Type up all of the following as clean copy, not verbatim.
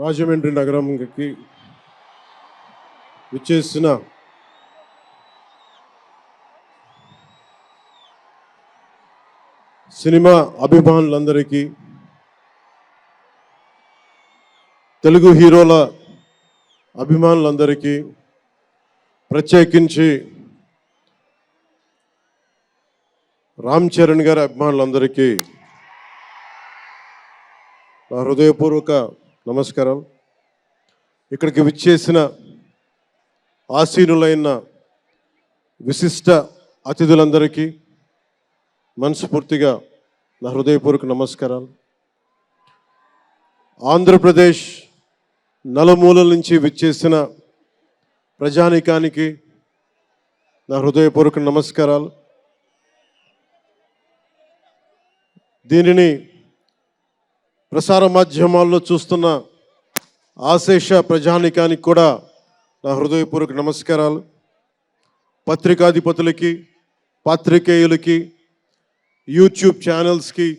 రాజమండ్రి నగరంకి విచ్చేసిన సినిమా అభిమానులందరికీ, తెలుగు హీరోల అభిమానులందరికీ, ప్రత్యేకించి రామ్ చరణ్ గారి అభిమానులందరికీ నా హృదయపూర్వక నమస్కారం. ఇక్కడికి విచ్చేసిన ఆసీనులైన విశిష్ట అతిథులందరికీ మనస్ఫూర్తిగా నా హృదయపూర్వక నమస్కారాలు. ఆంధ్రప్రదేశ్ నలుమూలల నుంచి విచ్చేసిన ప్రజానీకానికి నా హృదయపూర్వక నమస్కారాలు. దీనిని ప్రసార మాధ్యమాల్లో చూస్తున్న ఆశేష ప్రజానీకానికి కూడా నా హృదయపూర్వక నమస్కారాలు. పత్రికాధిపతులకి, పాత్రికేయులకి, యూట్యూబ్ ఛానల్స్కి,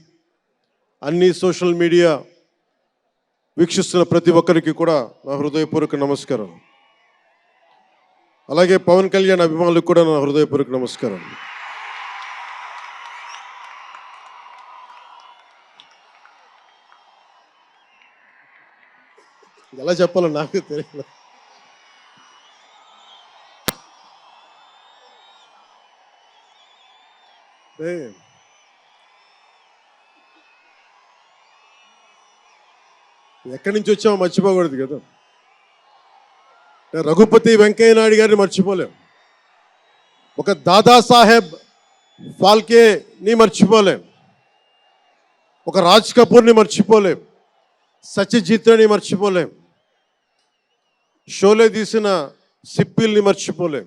అన్ని సోషల్ మీడియా వీక్షిస్తున్న ప్రతి ఒక్కరికి కూడా నా హృదయపూర్వక నమస్కారం. అలాగే పవన్ కళ్యాణ్ అభిమానులకు కూడా నా హృదయపూర్వక నమస్కారం. ఎలా చెప్పాలో నాకు తెలియదు. ఎక్కడి నుంచి వచ్చామో మర్చిపోకూడదు కదా. రఘుపతి వెంకయ్య నాయుడు గారిని మర్చిపోలేం, ఒక దాదాసాహెబ్ ఫాల్కేని మర్చిపోలేం, ఒక రాజ్ కపూర్ని మర్చిపోలేం, సత్యజిత్ని మర్చిపోలేం, షోలే తీసిన సిప్పిల్ని మర్చిపోలేం,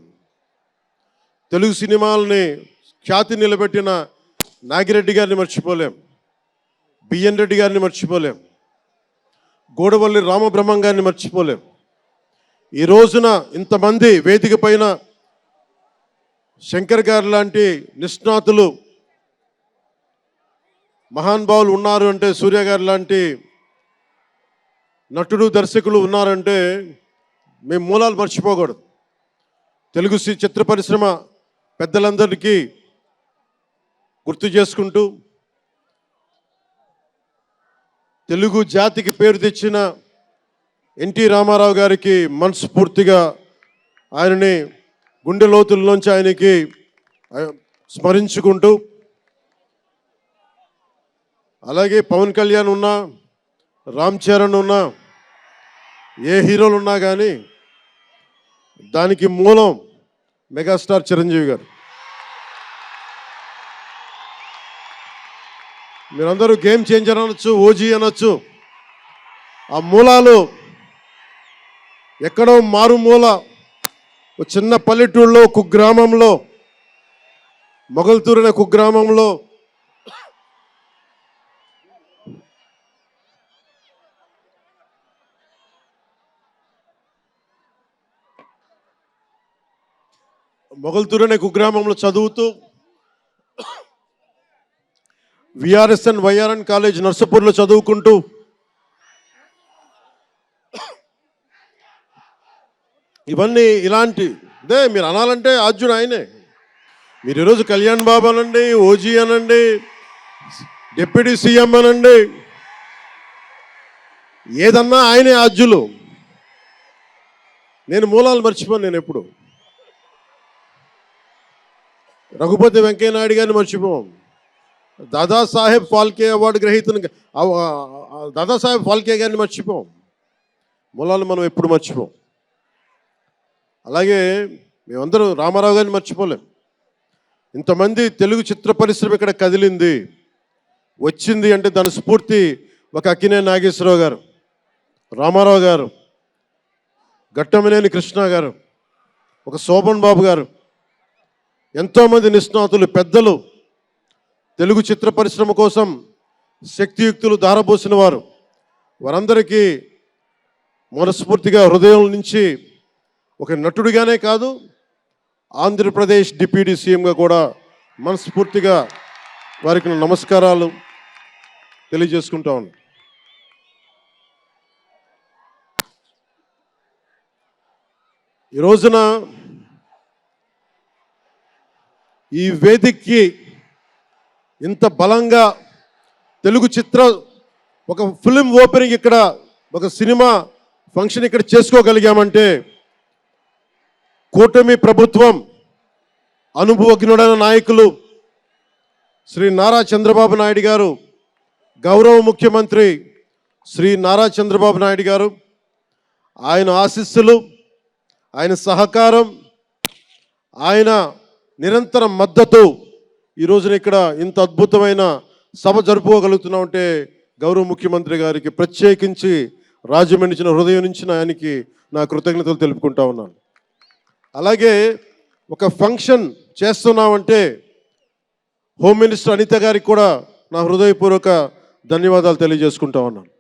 తెలుగు సినిమాలని ఖ్యాతి నిలబెట్టిన నాగిరెడ్డి గారిని మర్చిపోలేం, బిఎన్ రెడ్డి గారిని మర్చిపోలేం, గోడవల్లి రామబ్రహ్మం గారిని మర్చిపోలేం. ఈ రోజున ఇంతమంది వేదిక పైన శంకర్ గారు లాంటి నిష్ణాతులు మహానుభావులు ఉన్నారు అంటే, సూర్య గారు లాంటి నటుడు దర్శకులు ఉన్నారంటే మేము మూలాలు మర్చిపోకూడదు. తెలుగు చిత్ర పరిశ్రమ పెద్దలందరికీ గుర్తు చేసుకుంటూ, తెలుగు జాతికి పేరు తెచ్చిన ఎన్టీ రామారావు గారికి మనస్ఫూర్తిగా ఆయనని గుండె లోతుల్లోంచి ఆయనకి స్మరించుకుంటూ, అలాగే పవన్ కళ్యాణ్ ఉన్నా, రామ్ చరణ్ ఉన్నా, ఏ హీరోలు ఉన్నా కానీ దానికి మూలం మెగాస్టార్ చిరంజీవి గారు. మీరందరూ గేమ్ చేంజర్ అనొచ్చు, ఓజీ అనొచ్చు. ఆ మూలాలు ఎక్కడో మారుమూల ఒక చిన్న పల్లెటూరులో, కుగ్రామంలో, మొగల్తూరు అనే కుగ్రామంలో కుగ్రామంలో చదువుతూ విఆర్ఎస్ఎన్ వైఆర్ఎన్ కాలేజ్ నర్సపూర్లో చదువుకుంటూ ఇవన్నీ ఇలాంటిదే మీరు అనాలంటే ఆద్యుడు ఆయనే. మీరు ఈరోజు కళ్యాణ్ బాబు అనండి, ఓజీ అనండి, డిప్యూటీ సీఎం అనండి, ఏదన్నా ఆయనే ఆద్యులు. నేను మూలాలు మర్చిపోను. నేను ఎప్పుడు రఘుపతి వెంకయ్య నాయుడు గారిని మర్చిపోం, దాదాసాహెబ్ ఫాల్కే అవార్డు గ్రహీతను దాదాసాహెబ్ ఫాల్కే గారిని మర్చిపోం. మూలాలు మనం ఎప్పుడు మర్చిపోం. అలాగే మేమందరం రామారావు గారిని మర్చిపోలేం. ఇంతమంది తెలుగు చిత్ర పరిశ్రమ ఇక్కడ కదిలింది, వచ్చింది అంటే దాని స్ఫూర్తి ఒక అక్కినేని నాగేశ్వరరావు గారు, రామారావు గారు, ఘట్టమనేని కృష్ణ గారు, ఒక శోభన్ బాబు గారు, ఎంతోమంది నిష్ణాతులు పెద్దలు తెలుగు చిత్ర పరిశ్రమ కోసం శక్తియుక్తులు ధారపోసిన వారు. వారందరికీ మనస్ఫూర్తిగా హృదయం నుంచి ఒక నటుడిగానే కాదు, ఆంధ్రప్రదేశ్ డిప్యూటీ సీఎంగా కూడా మనస్ఫూర్తిగా వారికి నమస్కారాలు తెలియజేసుకుంటా ఉన్నాను. ఈ రోజున ఈ వేదికకి ఇంత బలంగా తెలుగు చిత్ర ఒక ఫిలిం ఓపెనింగ్ ఇక్కడ ఒక సినిమా ఫంక్షన్ ఇక్కడ చేసుకోగలిగామంటే కూటమి ప్రభుత్వం అనుభవజ్ఞుడైన నాయకులు శ్రీ నారా చంద్రబాబు నాయుడు గారు, గౌరవ ముఖ్యమంత్రి శ్రీ నారా చంద్రబాబు నాయుడు గారు, ఆయన ఆశీస్సులు, ఆయన సహకారం, ఆయన నిరంతర మద్దతు ఈ రోజున ఇక్కడ ఇంత అద్భుతమైన సభ జరుపుకోగలుగుతున్నామంటే గౌరవ ముఖ్యమంత్రి గారికి ప్రత్యేకించి రాజమండ్రి హృదయం నుంచి ఆయనకి నా కృతజ్ఞతలు తెలుపుకుంటా ఉన్నాను. అలాగే ఒక ఫంక్షన్ చేస్తున్నామంటే హోమ్ మినిస్టర్ అనిత గారికి కూడా నా హృదయపూర్వక ధన్యవాదాలు తెలియజేసుకుంటా ఉన్నాను.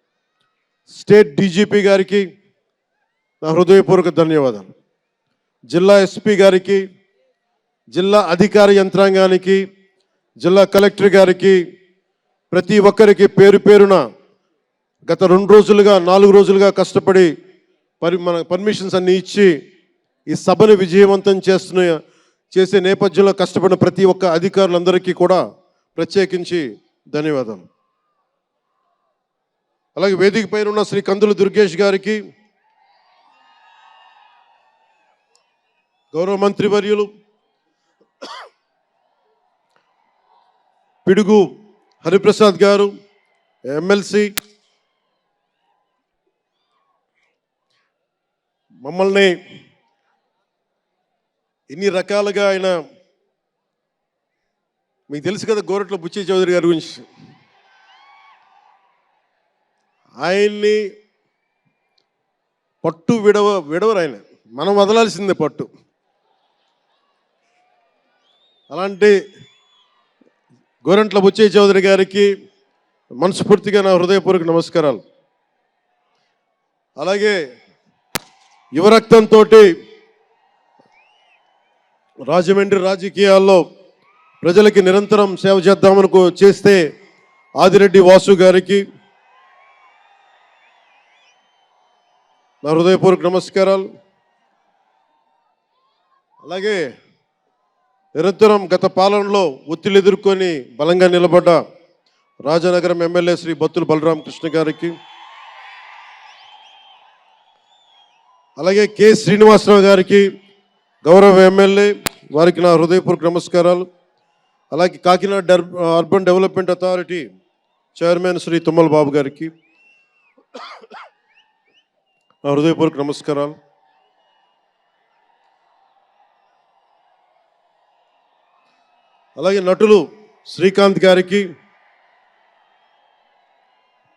స్టేట్ డీజీపీ గారికి నా హృదయపూర్వక ధన్యవాదాలు. జిల్లా ఎస్పీ గారికి, జిల్లా అధికార యంత్రాంగానికి, జిల్లా కలెక్టర్ గారికి, ప్రతి ఒక్కరికి పేరు పేరున గత 2 రోజులుగా 4 రోజులుగా కష్టపడి మన పర్మిషన్స్ అన్నీ ఇచ్చి ఈ సభను విజయవంతం చేసే నేపథ్యంలో కష్టపడిన ప్రతి ఒక్క అధికారులందరికీ కూడా ప్రత్యేకించి ధన్యవాదాలు. అలాగే వేదిక పైన ఉన్న శ్రీ కందుల దుర్గేష్ గారికి, గౌరవ మంత్రివర్యులు పిడుగు హరిప్రసాద్ గారు, ఎమ్మెల్సీ, మమ్మల్ని ఇన్ని రకాలుగా ఆయన, మీకు తెలుసు కదా గోరట్ల బుచ్చి చౌదరి గారి గురించి, ఆయన్ని పట్టు విడవరు ఆయన, మనం వదలాల్సిందే పట్టు. అలాంటి గోరంట్ల బుచ్చయ్య చౌదరి గారికి మనస్ఫూర్తిగా నా హృదయపూర్వక నమస్కారాలు. అలాగే యువరక్తంతో రాజమండ్రి రాజకీయాల్లో ప్రజలకి నిరంతరం సేవ చేద్దామని చేస్తే ఆదిరెడ్డి వాసు గారికి నా హృదయపూర్వక నమస్కారాలు. అలాగే నిరంతరం గత పాలనలో ఒత్తిళ్లు ఎదుర్కొని బలంగా నిలబడ్డ రాజనగరం ఎమ్మెల్యే శ్రీ బత్తుల బలరామకృష్ణ గారికి, అలాగే కె శ్రీనివాసరావు గారికి, గౌరవ ఎమ్మెల్యే, వారికి నా హృదయపూర్వక నమస్కారాలు. అలాగే Kakinada urban development authority chairman Shri Tummala Babu గారికి నా హృదయపూర్వక నమస్కారాలు. అలాగే నటులు శ్రీకాంత్ గారికి,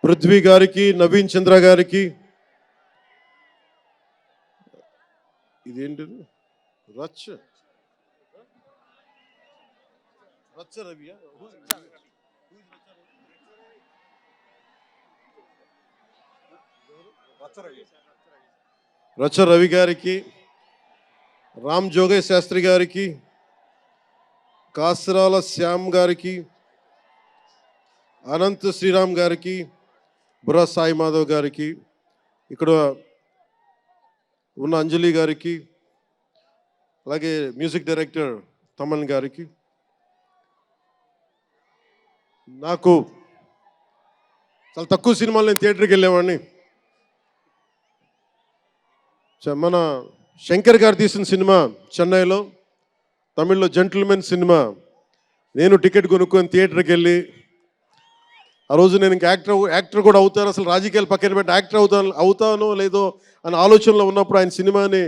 పృథ్వీ గారికి, నవీన్ చంద్ర గారికి, ఇదేంటి రచ్చ రవి, రచ్చ రవి గారికి, రామ్ జోగయ్య శాస్త్రి గారికి, కాసరాల శ్యామ్ గారికి, అనంత్ శ్రీరామ్ గారికి, బుర్రా సాయి మాధవ్ గారికి, ఇక్కడ ఉన్న అంజలి గారికి, అలాగే మ్యూజిక్ డైరెక్టర్ తమన్ గారికి. నాకు చాలా తక్కువ సినిమాలు నేను థియేటర్కి వెళ్ళేవాడిని. మన శంకర్ గారు తీసిన సినిమా చెన్నైలో, తమిళ్లో జెంటిల్మెన్ సినిమా, నేను టికెట్ కొనుక్కొని థియేటర్కి వెళ్ళి, ఆ రోజు నేను ఇంకా యాక్టర్ కూడా అవుతాను, అసలు రాజకీయాలు పక్కన పెట్టి యాక్టర్ అవుతానో లేదో అనే ఆలోచనలో ఉన్నప్పుడు ఆయన సినిమాని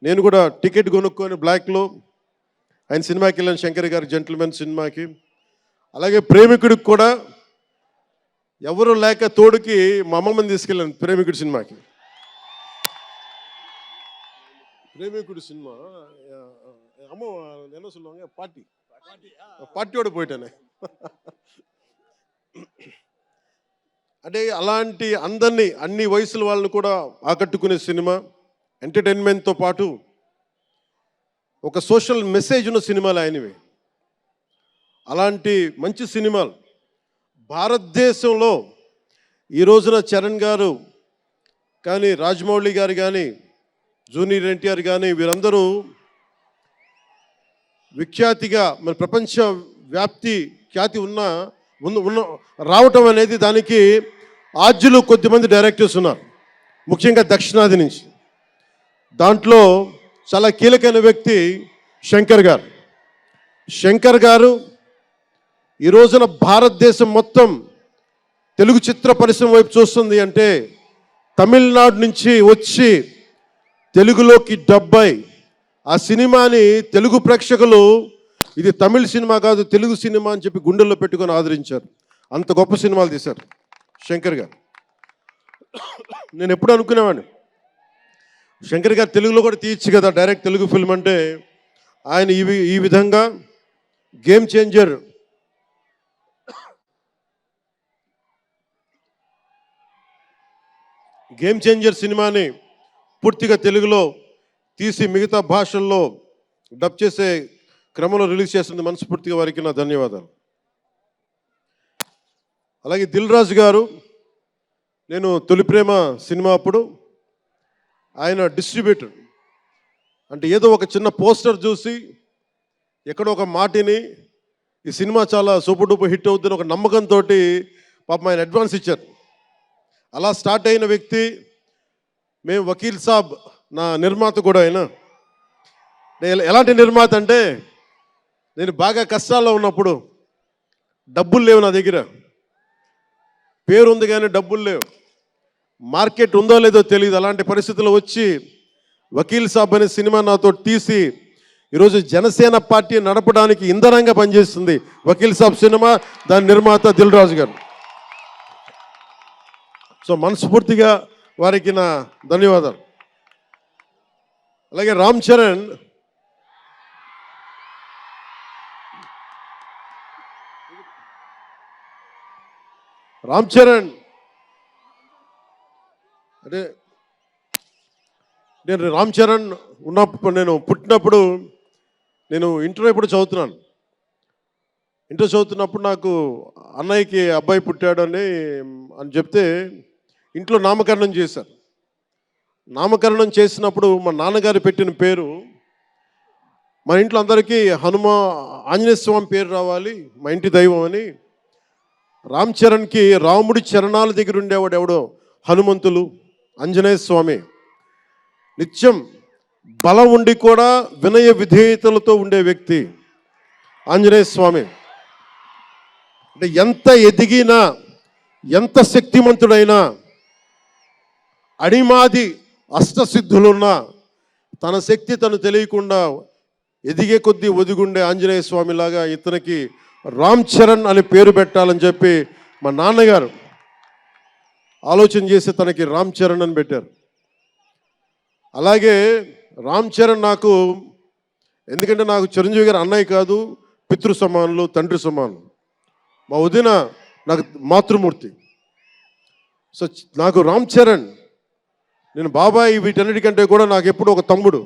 నేను కూడా టికెట్ కొనుక్కొని బ్లాక్లో ఆయన సినిమాకి వెళ్ళాను, శంకర్ గారి జెంటిల్మెన్ సినిమాకి. అలాగే ప్రేమికుడికి కూడా ఎవరు లేక తోడుకి మా అమ్మమ్మని తీసుకెళ్ళాను ప్రేమికుడి సినిమాకి. ప్రేమికుడి సినిమా అమ్మ என்ன சொல்லுவாங்க పార్టీயோட పోయిటానే. అంటే అలాంటి అందరినీ, అన్ని వయసుల వాళ్ళని కూడా ఆకట్టుకునే సినిమా, ఎంటర్టైన్మెంట్తో పాటు ఒక సోషల్ మెసేజ్ ఉన్న సినిమాలు ఆయనవి. అలాంటి మంచి సినిమాలు భారతదేశంలో ఈ రోజున చరణ్ గారు కానీ, రాజమౌళి గారు కానీ, జూనియర్ ఎన్టీఆర్ కానీ వీరందరూ విఖ్యాతిగా మన ప్రపంచ వ్యాప్తి ఖ్యాతి ఉన్న ఉన్న రావటం అనేది దానికి ఆద్యులు కొద్దిమంది డైరెక్టర్స్ ఉన్నారు, ముఖ్యంగా దక్షిణాది నుంచి. దాంట్లో చాలా కీలకమైన వ్యక్తి శంకర్ గారు. శంకర్ గారు ఈ రోజున భారతదేశం మొత్తం తెలుగు చిత్ర పరిశ్రమ వైపు చూస్తుంది అంటే తమిళనాడు నుంచి వచ్చి తెలుగులోకి డబ్బై ఆ సినిమాని తెలుగు ప్రేక్షకులు ఇది తమిళ సినిమా కాదు తెలుగు సినిమా అని చెప్పి గుండెల్లో పెట్టుకొని ఆదరించారు. అంత గొప్ప సినిమాలు తీశారు శంకర్ గారు. నేను ఎప్పుడు అనుకునేవాడిని శంకర్ గారు తెలుగులో కూడా తీయచ్చు కదా డైరెక్ట్ తెలుగు ఫిల్మ్ అంటే. ఆయన ఈ విధంగా గేమ్ చేంజర్ సినిమాని పూర్తిగా తెలుగులో తీసి మిగతా భాషల్లో డబ్ చేసే క్రమంలో రిలీజ్ చేస్తుంది. మనస్ఫూర్తిగా వారికి నా ధన్యవాదాలు. అలాగే దిల్ రాజు గారు, నేను తొలి ప్రేమ సినిమా అప్పుడు ఆయన డిస్ట్రిబ్యూటర్. అంటే ఏదో ఒక చిన్న పోస్టర్ చూసి ఎక్కడో ఒక మాటిని ఈ సినిమా చాలా సూపర్ డూపర్ హిట్ అవుతుంది ఒక నమ్మకంతో పాపం ఆయన అడ్వాన్స్ ఇచ్చారు. అలా స్టార్ట్ అయిన వ్యక్తి. మేము వకీల్ సాబ్ నా నిర్మాత కూడా అయినా. ఎలాంటి నిర్మాత అంటే నేను బాగా కష్టాల్లో ఉన్నప్పుడు డబ్బులు లేవు నా దగ్గర, పేరు ఉంది కానీ డబ్బులు లేవు, మార్కెట్ ఉందో లేదో తెలియదు. అలాంటి పరిస్థితుల్లో వచ్చి వకీల్ సాబ్ అనే సినిమా నాతో తీసి ఈరోజు జనసేన పార్టీ నడపడానికి ఇంధనంగా పనిచేస్తుంది వకీల్ సాబ్ సినిమా. దాని నిర్మాత దిల్ రాజు గారు. సో మనస్ఫూర్తిగా వారికి నా ధన్యవాదాలు. అలాగే రామ్ చరణ్, అంటే నేను రామ్ చరణ్ ఉన్నప్పుడు నేను పుట్టినప్పుడు నేను ఇంటర్ ఎప్పుడు చదువుతున్నాను. ఇంటర్ చదువుతున్నప్పుడు నాకు అన్నయ్యకి అబ్బాయి పుట్టాడు అని చెప్తే ఇంట్లో నామకరణం చేశారు. నామకరణం చేసినప్పుడు మా నాన్నగారు పెట్టిన పేరు మా ఇంట్లో అందరికీ ఆంజనేయ స్వామి పేరు రావాలి, మా ఇంటి దైవం అని. రామ్ చరణ్కి రాముడి చరణాల దగ్గర ఉండేవాడు ఎవడో హనుమంతులు, ఆంజనేయ స్వామి. నిత్యం బలం ఉండి కూడా వినయ విధేయతలతో ఉండే వ్యక్తి ఆంజనేయ స్వామి. అంటే ఎంత ఎదిగినా ఎంత శక్తిమంతుడైనా అడిమాది అష్టసిద్ధులున్నా తన శక్తి తను తెలియకుండా ఎదిగే కొద్దీ ఒదిగుండే ఆంజనేయ స్వామిలాగా ఇతనికి రామ్ చరణ్ అని పేరు పెట్టాలని చెప్పి మా నాన్నగారు ఆలోచన చేసి తనకి రామ్ చరణ్ అని పెట్టారు. అలాగే రామ్ చరణ్ నాకు, ఎందుకంటే నాకు చిరంజీవి గారు అన్నయ్య కాదు, పితృ సమానులు, తండ్రి సమానులు. మా వదిన నాకు మాతృమూర్తి. సో నాకు రామ్ చరణ్, నేను బాబాయ్ వీటన్నిటికంటే కూడా నాకు ఎప్పుడు ఒక తమ్ముడు.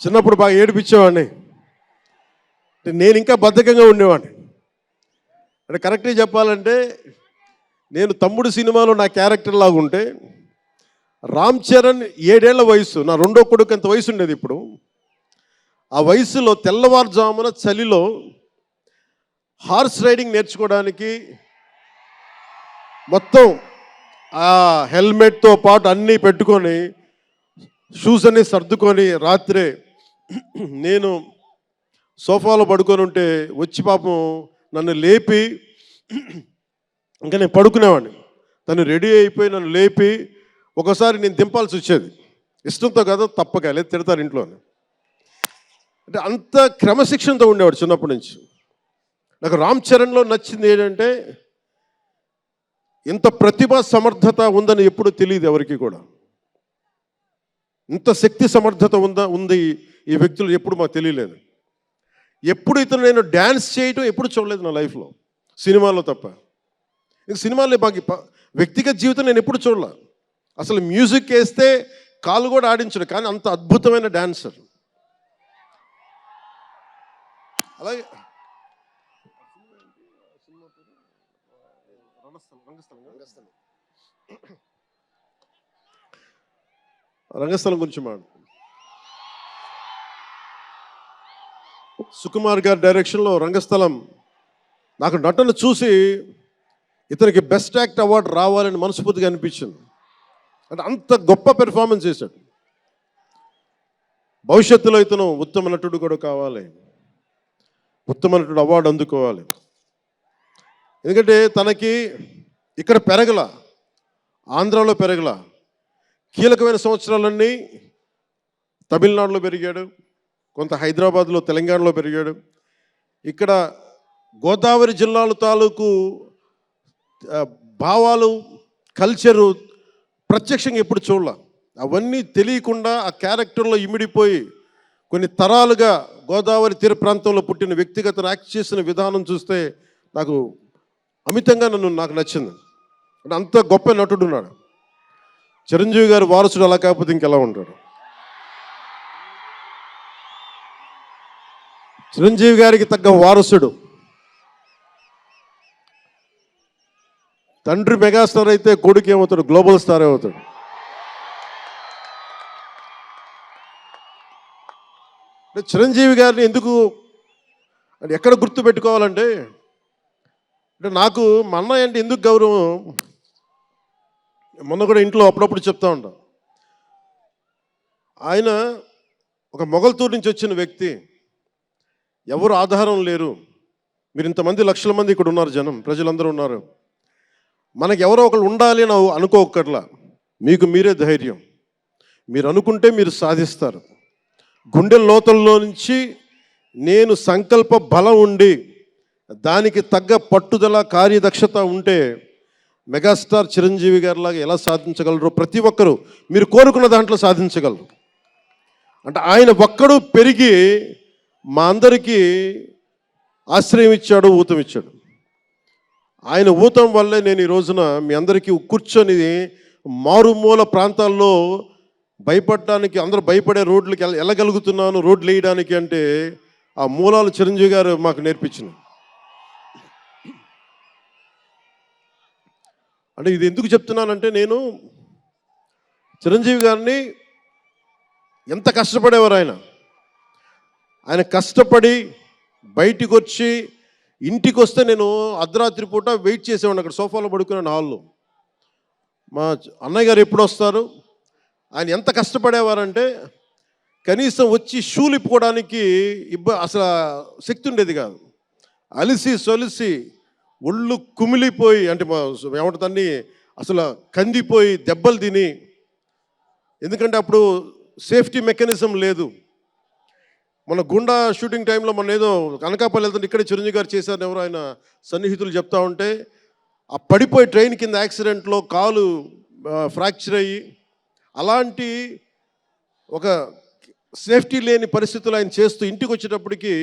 చిన్నప్పుడు బాగా ఏడిపించేవాడిని, నేను ఇంకా బద్ధకంగా ఉండేవాడిని. అంటే కరెక్ట్గా చెప్పాలంటే నేను తమ్ముడు సినిమాలో నా క్యారెక్టర్ లాగా ఉంటే రామ్ చరణ్ 7 ఏళ్ల వయసు, నా రెండో కొడుకు అంత వయసు ఉండేది. ఇప్పుడు ఆ వయసులో తెల్లవారుజామున చలిలో హార్స్ రైడింగ్ నేర్చుకోవడానికి మొత్తం ఆ హెల్మెట్తో పాటు అన్నీ పెట్టుకొని షూస్ అన్నీ సర్దుకొని రాత్రే నేను సోఫాలో పడుకొని ఉంటే వచ్చి పాపం నన్ను లేపి, ఇంకా నేను పడుకునేవాడిని, తను రెడీ అయిపోయి నన్ను లేపి ఒకసారి నేను దింపాల్సి వచ్చేది. ఇష్టంతో కాదు, తప్పక, లేదు తిడతారు ఇంట్లో. అంటే అంత క్రమశిక్షణతో ఉండేవాడు చిన్నప్పటి నుంచి. నాకు రామ్ చరణ్లో నచ్చింది ఏంటంటే ఇంత ప్రతిభా సమర్థత ఉందని ఎప్పుడు తెలియదు ఎవరికి కూడా. ఇంత శక్తి సమర్థత ఉంది ఈ వ్యక్తులు ఎప్పుడు మాకు తెలియలేదు. ఎప్పుడు ఇతను నేను డ్యాన్స్ చేయటం ఎప్పుడు చూడలేదు నా లైఫ్లో, సినిమాలో తప్ప. ఇంక సినిమాలో మాకు వ్యక్తిగత జీవితం నేను ఎప్పుడు చూడలే. అసలు మ్యూజిక్ వేస్తే కాలు కూడా ఆడించడు, కానీ అంత అద్భుతమైన డాన్సర్. అలాగే రంగస్థలం గురించి సుకుమార్ గారి డైరెక్షన్లో రంగస్థలం నాకు నటన చూసి ఇతనికి బెస్ట్ యాక్ట్ అవార్డు రావాలని మనస్ఫూర్తిగా అనిపించింది. అంటే అంత గొప్ప పెర్ఫార్మెన్స్ చేశాడు. భవిష్యత్తులో ఇతను ఉత్తమ నటుడు కూడా కావాలి, ఉత్తమ నటుడు అవార్డు అందుకోవాలి. ఎందుకంటే తనకి ఇక్కడ పెరగల, ఆంధ్రాలో పెరగల, కీలకమైన సంవత్సరాలన్నీ తమిళనాడులో పెరిగాడు, కొంత హైదరాబాద్లో తెలంగాణలో పెరిగాడు. ఇక్కడ గోదావరి జిల్లాల తాలూకు భావాలు, కల్చరు ప్రత్యక్షంగా ఎప్పుడు చూడాల. అవన్నీ తెలియకుండా ఆ క్యారెక్టర్లో ఇమిడిపోయి కొన్ని తరాలుగా గోదావరి తీర ప్రాంతంలో పుట్టిన వ్యక్తిగత యాక్ట్ చేసిన విధానం చూస్తే నాకు అమితంగా నాకు నచ్చింది. అంటే అంత గొప్ప నటుడు ఉన్నాడు. చిరంజీవి గారు వారసుడు అలా కాకపోతే ఇంకెలా ఉంటాడు. చిరంజీవి గారికి తగ్గ వారసుడు. తండ్రి మెగాస్టార్ అయితే కొడుకు ఏమవుతాడు? గ్లోబల్ స్టార్ అవుతాడు. చిరంజీవి గారిని ఎందుకు అంటే ఎక్కడ గుర్తు పెట్టుకోవాలంటే, అంటే నాకు మా అన్నయ్య అంటే ఎందుకు గౌరవం, మొన్న కూడా ఇంట్లో అప్పుడప్పుడు చెప్తా ఉంటాం. ఆయన ఒక మొగల్తూరు నుంచి వచ్చిన వ్యక్తి, ఎవరు ఆధారం లేరు. మీరు ఇంతమంది లక్షల మంది ఇక్కడ ఉన్నారు, జనం ప్రజలందరూ ఉన్నారు. మనకి ఎవరో ఒకరు ఉండాలి అని అనుకోకర్లా, మీకు మీరే ధైర్యం. మీరు అనుకుంటే మీరు సాధిస్తారు. గుండె లోతుల్లో నుంచి నేను సంకల్ప బలం ఉండి దానికి తగ్గ పట్టుదల, కార్యదక్షత ఉంటే మెగాస్టార్ చిరంజీవి గారిలాగా ఎలా సాధించగలరో ప్రతి ఒక్కరూ మీరు కోరుకున్న దాంట్లో సాధించగలరు. అంటే ఆయన ఒక్కడు పెరిగి మా అందరికీ ఆశ్రయం ఇచ్చాడు, ఊతం ఇచ్చాడు. ఆయన ఊతం వల్లే నేను ఈ రోజున మీ అందరికీ కూర్చొని మారుమూల ప్రాంతాల్లో భయపడటానికి, అందరూ భయపడే రోడ్లకి వెళ్ళగలుగుతున్నాను, రోడ్లు వేయడానికి. అంటే ఆ మూలాలు చిరంజీవి గారు మాకు నేర్పించినాయి. అంటే ఇది ఎందుకు చెప్తున్నానంటే, నేను చిరంజీవి గారిని ఎంత కష్టపడేవారు ఆయన కష్టపడి బయటికి వచ్చి ఇంటికి వస్తే నేను అర్ధరాత్రి పూట వెయిట్ చేసేవాడిని అక్కడ సోఫాలో పడుకునే హాల్లో. మా అన్నయ్య గారు ఎప్పుడు వస్తారు, ఆయన ఎంత కష్టపడేవారంటే కనీసం వచ్చి షూలు ఇప్పుకోవడానికి అసలు శక్తి ఉండేది కాదు. అలిసి సొలిసి ఒళ్ళు కుమిలిపోయి, అంటే ఏమంటుందని అసలు కందిపోయి దెబ్బలు తిని, ఎందుకంటే అప్పుడు సేఫ్టీ మెకానిజం లేదు. మన గుండా షూటింగ్ టైంలో మన ఏదో అనకాపల్లి వెళ్తుంటే ఇక్కడే చిరంజీవి గారు చేశారని ఎవరు ఆయన సన్నిహితులు చెప్తా ఉంటే, ఆ పడిపోయి ట్రైన్ కింద యాక్సిడెంట్లో కాలు ఫ్రాక్చర్ అయ్యి, అలాంటి ఒక సేఫ్టీ లేని పరిస్థితులు ఆయన చేస్తూ ఇంటికి వచ్చేటప్పటికి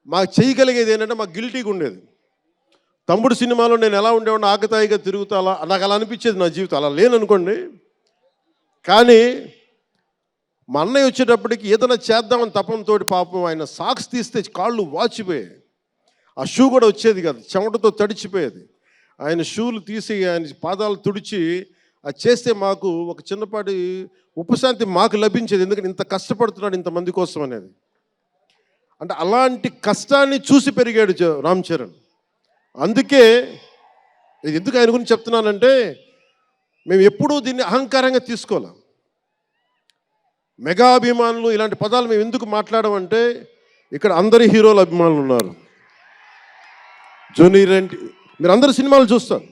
మాకు చేయగలిగేది ఏంటంటే, మాకు గిల్టీగా ఉండేది. తమ్ముడు సినిమాలో నేను ఎలా ఉండేవాడిని, ఆకతాయిగా తిరుగుతా, అలా నాకు అలా అనిపించేది నా జీవితం. అలా లేననుకోండి, కానీ మా అన్నయ్య వచ్చేటప్పటికి ఏదైనా చేద్దామని తపంతో పాపం ఆయన సాక్స్ తీస్తే కాళ్ళు వాచిపోయాయి. ఆ షూ కూడా వచ్చేది కాదు, చెమటతో తడిచిపోయేది. ఆయన షూలు తీసి ఆయన పాదాలు తుడిచి అది చేస్తే మాకు ఒక చిన్నపాటి ఉపశాంతి మాకు లభించేది. ఎందుకంటే ఇంత కష్టపడుతున్నాడు ఇంతమంది కోసం అనేది. అంటే అలాంటి కష్టాన్ని చూసి పెరిగాడు రామ్ చరణ్. అందుకే ఎందుకు ఆయన గురించి చెప్తున్నానంటే, మేము ఎప్పుడూ దీన్ని అహంకారంగా తీసుకోలేం. మెగా అభిమానులు ఇలాంటి పదాలు మేము ఎందుకు మాట్లాడమంటే, ఇక్కడ అందరి హీరోల అభిమానులు ఉన్నారు. జూనియర్ ఎన్టీ, మీరు అందరు సినిమాలు చూస్తారు.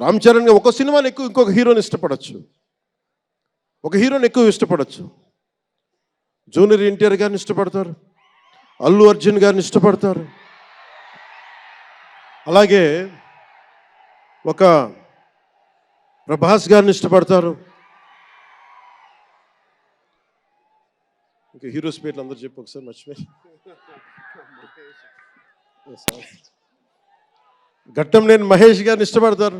రామ్ చరణ్ ఒక సినిమాని ఎక్కువ ఇంకొక హీరోని ఇష్టపడచ్చు, ఒక హీరోని ఎక్కువ ఇష్టపడచ్చు. జూనియర్ ఎన్టీఆర్ గారిని ఇష్టపడతారు, అల్లు అర్జున్ గారిని ఇష్టపడతారు, అలాగే ఒక ప్రభాస్ గారిని ఇష్టపడతారు. ఇంకా హీరోస్ పేర్లు అందరూ చెప్పు ఒకసారి, మర్చిపోయి. ఘట్టంనేని మహేష్ గారిని ఇష్టపడతారు.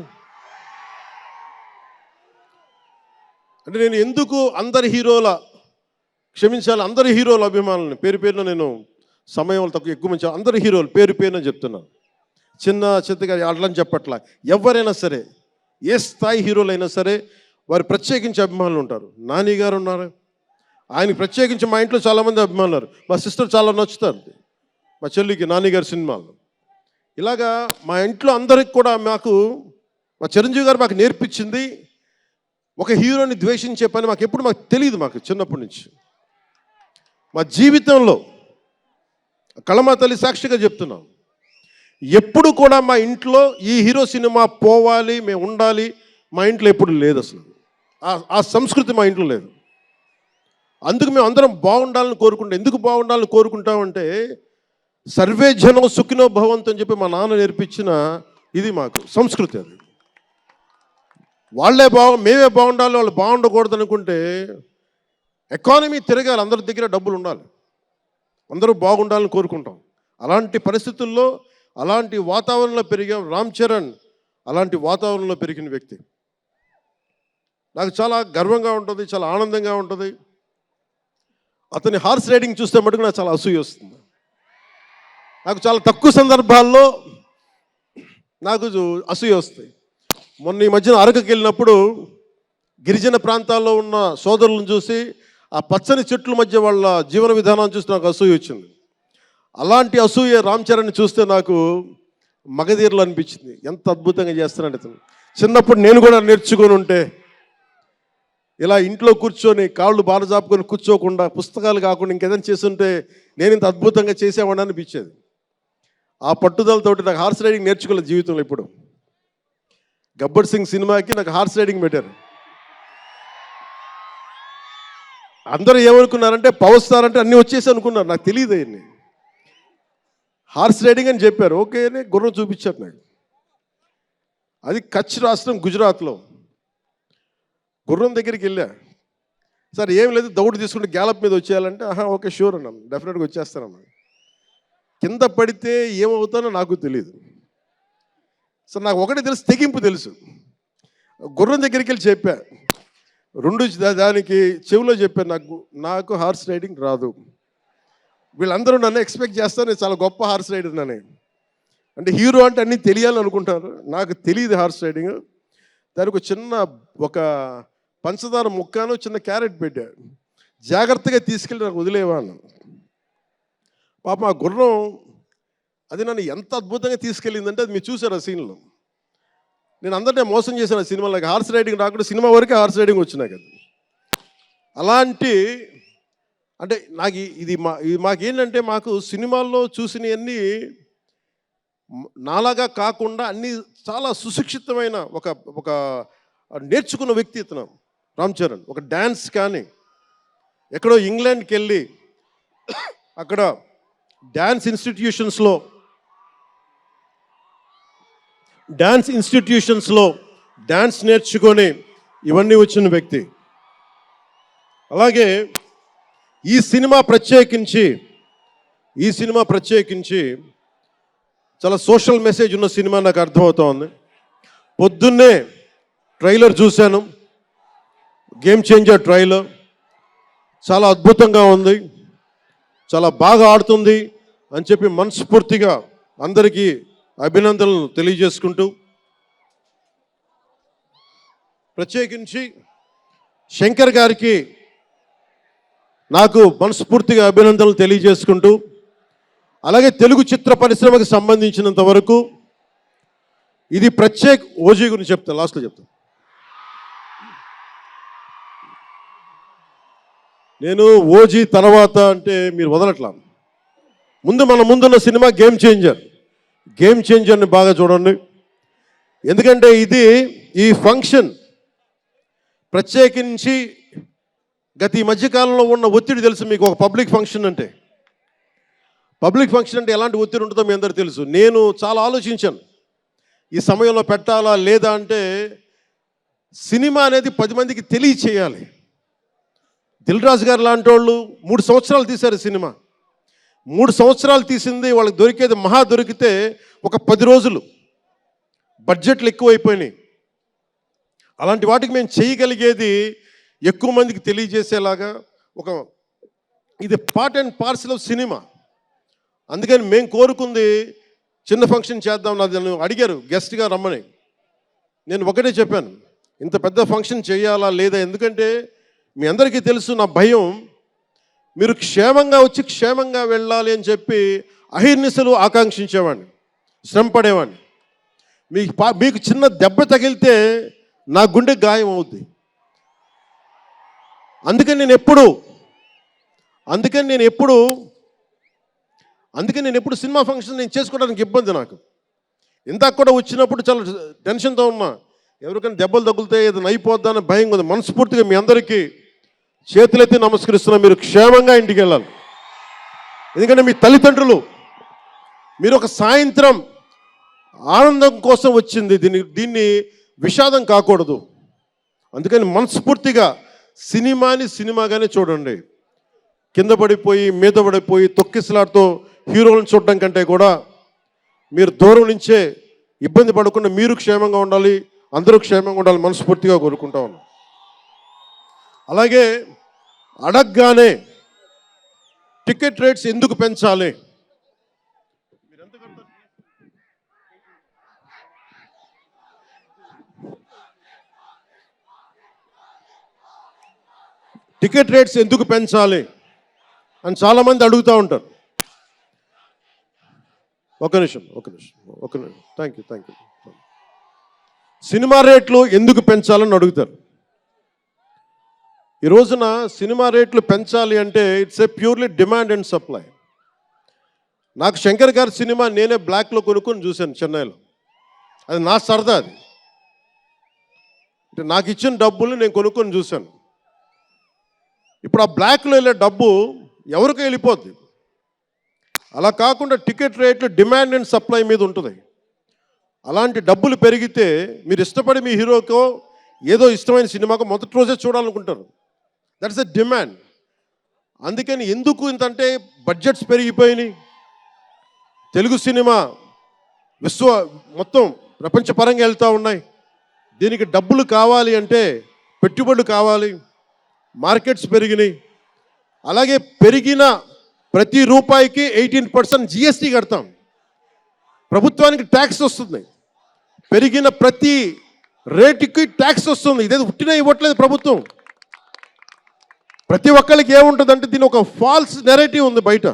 అంటే నేను ఎందుకు అందరి హీరోల, క్షమించాలి, అందరి హీరోల అభిమానులని పేరు పేరున నేను సమయం తక్కువ ఎక్కువ మంచి అందరి హీరోలు పేరు పేరున చెప్తున్నాను. చిన్న చిత్తగా అట్లని చెప్పట్లా. ఎవరైనా సరే, ఏ స్థాయి హీరోలైనా సరే వారు ప్రత్యేకించి అభిమానులు ఉంటారు. నాని గారు ఉన్నారు, ఆయనకి ప్రత్యేకించి మా ఇంట్లో చాలామంది అభిమానులు ఉన్నారు. మా సిస్టర్ చాలా నచ్చుతారు మా చెల్లికి నాని గారి సినిమాలు. ఇలాగా మా ఇంట్లో అందరికి కూడా మా చిరంజీవి గారు మాకు నేర్పించింది ఒక హీరోని ద్వేషించే పని మాకు తెలియదు. మాకు చిన్నప్పటి నుంచి మా జీవితంలో కళమా తల్లి సాక్షిగా చెప్తున్నాం, ఎప్పుడు కూడా మా ఇంట్లో ఈ హీరో సినిమా పోవాలి, మేము ఉండాలి, మా ఇంట్లో ఎప్పుడు లేదు. అసలు ఆ సంస్కృతి మా ఇంట్లో లేదు. అందుకు మేము అందరం బాగుండాలని కోరుకుంటాం. ఎందుకు బాగుండాలని కోరుకుంటామంటే సర్వే జనం సుఖినో భవంతు అని చెప్పి మా నాన్న నేర్పించిన ఇది మాకు సంస్కృతి. అది మేమే బాగుండాలి, వాళ్ళు బాగుండకూడదు అనుకుంటే ఎకానమీ తిరగాలి, అందరి దగ్గర డబ్బులు ఉండాలి, అందరూ బాగుండాలని కోరుకుంటాం. అలాంటి పరిస్థితుల్లో అలాంటి వాతావరణంలో పెరిగాం. రామ్ చరణ్ అలాంటి వాతావరణంలో పెరిగిన వ్యక్తి. నాకు చాలా గర్వంగా ఉంటుంది, చాలా ఆనందంగా ఉంటుంది. అతని హార్స్ రైడింగ్ చూస్తే మటుకు నాకు చాలా అసూయ వస్తుంది. నాకు చాలా తక్కువ సందర్భాల్లో నాకు అసూయ వస్తాయి. మొన్న ఈ మధ్యన అరకుకి వెళ్ళినప్పుడు గిరిజన ప్రాంతాల్లో ఉన్న సోదరులను చూసి ఆ పచ్చని చెట్ల మధ్య వాళ్ళ జీవన విధానాన్ని చూసి నాకు అసూయ వచ్చింది. అలాంటి అసూయ రామ్ చరణ్ని చూస్తే నాకు మగధీరలు అనిపించింది. ఎంత అద్భుతంగా చేస్తున్నాడు ఇతను. చిన్నప్పుడు నేను కూడా నేర్చుకొని ఉంటే ఇలా ఇంట్లో కూర్చొని కాళ్ళు బాగా జాపుకొని కూర్చోకుండా, పుస్తకాలు కాకుండా ఇంకేదైనా చేస్తుంటే నేను ఇంత అద్భుతంగా చేసేవాడిని అనిపించేది. ఆ పట్టుదలతోటి నాకు హార్స్ రైడింగ్ నేర్చుకోలేదు జీవితంలో. ఇప్పుడు గబ్బర్ సింగ్ సినిమాకి నాకు హార్స్ రైడింగ్ పెట్టారు. అందరూ ఏమనుకున్నారంటే పవర్ స్టార్ అంటే అన్నీ వచ్చేసి అనుకున్నారు. నాకు తెలియదు అవన్నీ. హార్స్ రైడింగ్ అని చెప్పారు, ఓకే అని గుర్రం చూపించారు నాకు. అది కచ్ రాష్ట్రం గుజరాత్లో. గుర్రం దగ్గరికి వెళ్ళా, సార్ ఏం లేదు దౌడు తీసుకుంటే గ్యాలప్ మీద వచ్చేయాలంటే ఓకే షూర్ అన్నాను, డెఫినెట్గా వచ్చేస్తానన్నా. కింద పడితే ఏమవుతానో నాకు తెలియదు. సార్ నాకు ఒకటే తెలుసు, తెగింపు తెలుసు. గుర్రం దగ్గరికి వెళ్ళి చెప్పా, దానికి చెవిలో చెప్పాను, నాకు హార్స్ రైడింగ్ రాదు. వీళ్ళందరూ నన్ను ఎక్స్పెక్ట్ చేస్తారు నేను చాలా గొప్ప హార్స్ రైడర్ అని. అంటే హీరో అంటే అన్నీ తెలియాలని అనుకుంటారు. నాకు తెలియదు హార్స్ రైడింగ్. దానికి ఒక పంచదార ముక్కను చిన్న క్యారెట్ పెట్టాడు, జాగ్రత్తగా తీసుకెళ్ళి నాకు వదిలేవా అన్నాను. పాపం ఆ గుర్రం అది నన్ను ఎంత అద్భుతంగా తీసుకెళ్ళిందంటే అది మీరు చూసారు ఆ సీన్లో. నేను అందరినీ మోసం చేశాను ఆ సినిమాలో. హార్స్ రైడింగ్ రాకుండా సినిమా వరకే హార్స్ రైడింగ్ వచ్చినాయి కదా. అలాంటి అంటే నాకు ఇది మాకేంటంటే మాకు సినిమాల్లో చూసినవన్నీ నాలాగా కాకుండా అన్నీ చాలా సుశిక్షితమైన ఒక నేర్చుకున్న వ్యక్తి ఇతను రామ్ చరణ్. ఒక డ్యాన్స్ కానీ ఎక్కడో ఇంగ్లాండ్కి వెళ్ళి అక్కడ డ్యాన్స్ ఇన్స్టిట్యూషన్స్లో డ్యాన్స్ నేర్చుకొని ఇవన్నీ వచ్చిన వ్యక్తి. అలాగే ఈ సినిమా ప్రత్యేకించి చాలా సోషల్ మెసేజ్ ఉన్న సినిమా నాకు అర్థమవుతోంది. పొద్దున్నే ట్రైలర్ చూశాను, గేమ్ చేంజర్ ట్రైలర్. చాలా అద్భుతంగా ఉంది, చాలా బాగా ఆడుతుంది అని చెప్పి మనస్ఫూర్తిగా అందరికీ అభినందనలు తెలియజేసుకుంటూ, ప్రత్యేకించి శంకర్ గారికి నాకు మనస్ఫూర్తిగా అభినందనలు తెలియజేసుకుంటూ, అలాగే తెలుగు చిత్ర పరిశ్రమకు సంబంధించినంత వరకు ఇది ఓజీ గురించి చెప్తాను, లాస్ట్లో చెప్తాను. నేను ఓజీ తర్వాత అంటే మీరు వదలట్లా. మన ముందున్న సినిమా గేమ్ చేంజర్ని బాగా చూడండి. ఎందుకంటే ఈ ఫంక్షన్ ప్రత్యేకించి ఈ మధ్యకాలంలో ఉన్న ఒత్తిడి తెలుసు మీకు. ఒక పబ్లిక్ ఫంక్షన్ అంటే ఎలాంటి ఒత్తిడి ఉంటుందో మీ అందరికీ తెలుసు. నేను చాలా ఆలోచించాను ఈ సమయంలో పెట్టాలా లేదా అంటే. సినిమా అనేది 10 మందికి తెలియచేయాలి. దిల్ రాజు గారు లాంటి వాళ్ళు 3 సంవత్సరాలు తీశారు సినిమా. 3 సంవత్సరాలు తీసింది వాళ్ళకి దొరికేది దొరికితే ఒక 10 రోజులు. బడ్జెట్లు ఎక్కువైపోయినాయి. అలాంటి వాటికి మేము చేయగలిగేది ఎక్కువ మందికి తెలియజేసేలాగా ఇది part and parcel of cinema. అందుకని మేము కోరుకుంది చిన్న ఫంక్షన్ చేద్దాం, నన్ను అడిగారు గెస్ట్గా రమ్మని. నేను ఒకటే చెప్పాను, ఇంత పెద్ద ఫంక్షన్ చేయాలా లేదా, ఎందుకంటే మీ అందరికీ తెలుసు నా భయం. మీరు క్షేమంగా వచ్చి క్షేమంగా వెళ్ళాలి అని చెప్పి అహిర్నిశలు ఆకాంక్షించేవాడిని, శ్రమ పడేవాడిని. మీకు చిన్న దెబ్బ తగిలితే నా గుండె గాయం అవుద్ది. అందుకని నేను ఎప్పుడు సినిమా ఫంక్షన్ నేను చేసుకోవడానికి ఇబ్బంది నాకు. ఇందాక కూడా వచ్చినప్పుడు చాలా టెన్షన్తో ఉన్నా, ఎవరికైనా దెబ్బలు తగులుతాయి, ఏదైనా అయిపోద్దా అని భయం ఉంది. మనస్ఫూర్తిగా మీ అందరికీ చేతులెత్తి నమస్కరిస్తున్నా, మీరు క్షేమంగా ఇంటికి వెళ్ళాలి. ఎందుకంటే మీ తల్లిదండ్రులు, మీరు ఒక సాయంత్రం ఆనందం కోసం వచ్చింది, దీన్ని విషాదం కాకూడదు. అందుకని మనస్ఫూర్తిగా సినిమాని సినిమాగానే చూడండి. కింద పడిపోయి మీద పడిపోయి తొక్కిసలాడుతూ హీరోలను చూడడం కంటే కూడా మీరు దూరం నుంచే ఇబ్బంది పడకుండా మీరు క్షేమంగా ఉండాలి, అందరూ క్షేమంగా ఉండాలి మనస్ఫూర్తిగా కోరుకుంటా ఉన్నాం. అలాగే అడగగానే టికెట్ రేట్స్ ఎందుకు పెంచాలి, టికెట్ రేట్స్ ఎందుకు పెంచాలి అని చాలామంది అడుగుతూ ఉంటారు. ఒక నిమిషం థ్యాంక్ యూ. సినిమా రేట్లు ఎందుకు పెంచాలని అడుగుతారు. ఈ రోజున సినిమా రేట్లు పెంచాలి అంటే it's a purely demand and supply. నాకు శంకర్ గారి సినిమా నేనే బ్లాక్లో కొనుక్కొని చూశాను చెన్నైలో. అది నా సరదా. అది అంటే నాకు ఇచ్చిన డబ్బులు నేను కొనుక్కొని చూశాను. ఇప్పుడు ఆ బ్లాక్లో వెళ్ళే డబ్బు ఎవరికో వెళ్ళిపోద్ది. అలా కాకుండా టికెట్ రేట్లు డిమాండ్ అండ్ సప్లై మీద ఉంటుంది. అలాంటి డబ్బులు పెరిగితే మీరు ఇష్టపడి మీ హీరోకో ఏదో ఇష్టమైన సినిమాకో మొదటి రోజే చూడాలనుకుంటారు. That's a demand. అందుకని ఎందుకు ఇంతంటే బడ్జెట్స్ పెరిగిపోయినాయి. తెలుగు సినిమా మొత్తం ప్రపంచపరంగా వెళ్తూ ఉన్నాయి. దీనికి డబ్బులు కావాలి అంటే పెట్టుబడులు కావాలి, మార్కెట్స్ పెరిగినాయి. అలాగే పెరిగిన ప్రతి రూపాయికి 18% జిఎస్టీ కడతాం. ప్రభుత్వానికి ట్యాక్స్ వస్తుంది. పెరిగిన ప్రతి రేటుకి ట్యాక్స్ వస్తుంది. ఇదేదో ఉట్టినా ఇవ్వట్లేదు ప్రభుత్వం. ప్రతి ఒక్కరికి ఏముంటుందంటే దీని ఒక ఫాల్స్ నెరేటివ్ ఉంది బయట.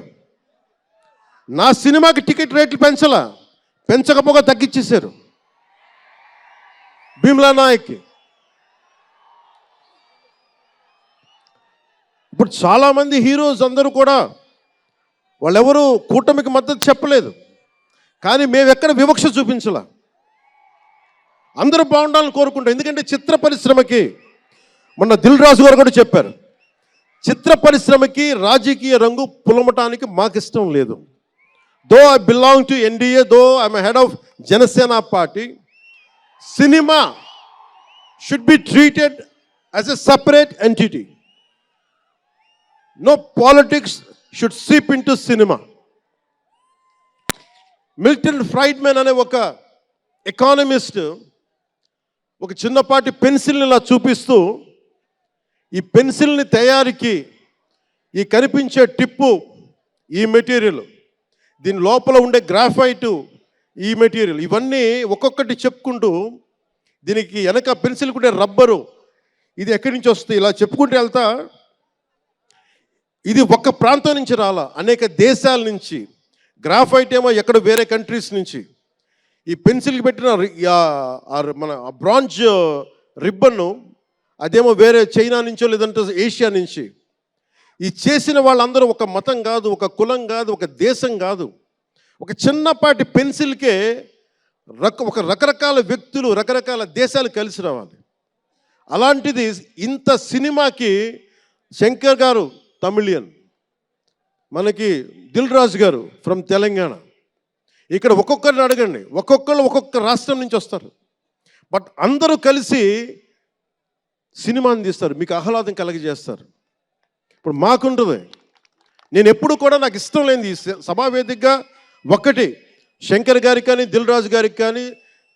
నా సినిమాకి టికెట్ రేట్లు పెంచకపోగా తగ్గించేశారు. భీమ్లా నాయక్కి ఇప్పుడు చాలామంది హీరోస్ అందరూ కూడా వాళ్ళెవరూ కూటమికి మద్దతు చెప్పలేదు, కానీ మేము ఎక్కడ వివక్ష చూపించాల. అందరూ బాగుండాలని కోరుకుంటాం. ఎందుకంటే చిత్ర పరిశ్రమకి మొన్న దిల్ రాజు గారు కూడా చెప్పారు, చిత్ర పరిశ్రమకి రాజకీయ రంగు పులమటానికి మాకు ఇష్టం లేదు. Though I belong to NDA, though I'm head of Janasena party, cinema should be treated as a separate entity. No politics should seep into cinema. Milton Friedman అనే ఒక ఎకానమిస్ట్ ఒక చిన్నపాటి పెన్సిల్ని ఇలా చూపిస్తూ, ఈ పెన్సిల్ని తయారీకి ఈ కనిపించే టిప్పు ఈ మెటీరియల్, దీని లోపల ఉండే గ్రాఫైటు ఈ మెటీరియల్, ఇవన్నీ ఒక్కొక్కటి చెప్పుకుంటూ దీనికి వెనక పెన్సిల్ కూడా రబ్బరు, ఇది ఎక్కడి నుంచి వస్తుంది ఇలా చెప్పుకుంటూ వెళ్తా, ఇది ఒక ప్రాంతం నుంచి రాలా, అనేక దేశాల నుంచి. గ్రాఫైట్ ఏమో ఎక్కడ వేరే కంట్రీస్ నుంచి. ఈ పెన్సిల్కి పెట్టిన మన బ్రాంజ్ రిబ్బన్ను అదేమో వేరే చైనా నుంచో లేదంటే ఏషియా నుంచి. ఈ చేసిన వాళ్ళందరూ ఒక మతం కాదు, ఒక కులం కాదు, ఒక దేశం కాదు, ఒక చిన్నపాటి పెన్సిల్కే ఒక రకరకాల వ్యక్తులు, రకరకాల దేశాలు కలిసి రావాలి. అలాంటిది ఇంత సినిమాకి శంకర్ గారు తమిళియన్, మనకి దిల్ రాజు గారు ఫ్రమ్ తెలంగాణ. ఇక్కడ ఒక్కొక్కరిని అడగండి, ఒక్కొక్కరు ఒక్కొక్క రాష్ట్రం నుంచి వస్తారు. బట్ అందరూ కలిసి సినిమాని తీస్తారు, మీకు ఆహ్లాదం కలిగజేస్తారు. ఇప్పుడు మాకుంటుంది, నేను ఎప్పుడు కూడా నాకు ఇష్టం లేనిది సభావేదికగా ఒకటి శంకర్ గారికి కానీ, దిల్ రాజు గారికి కానీ,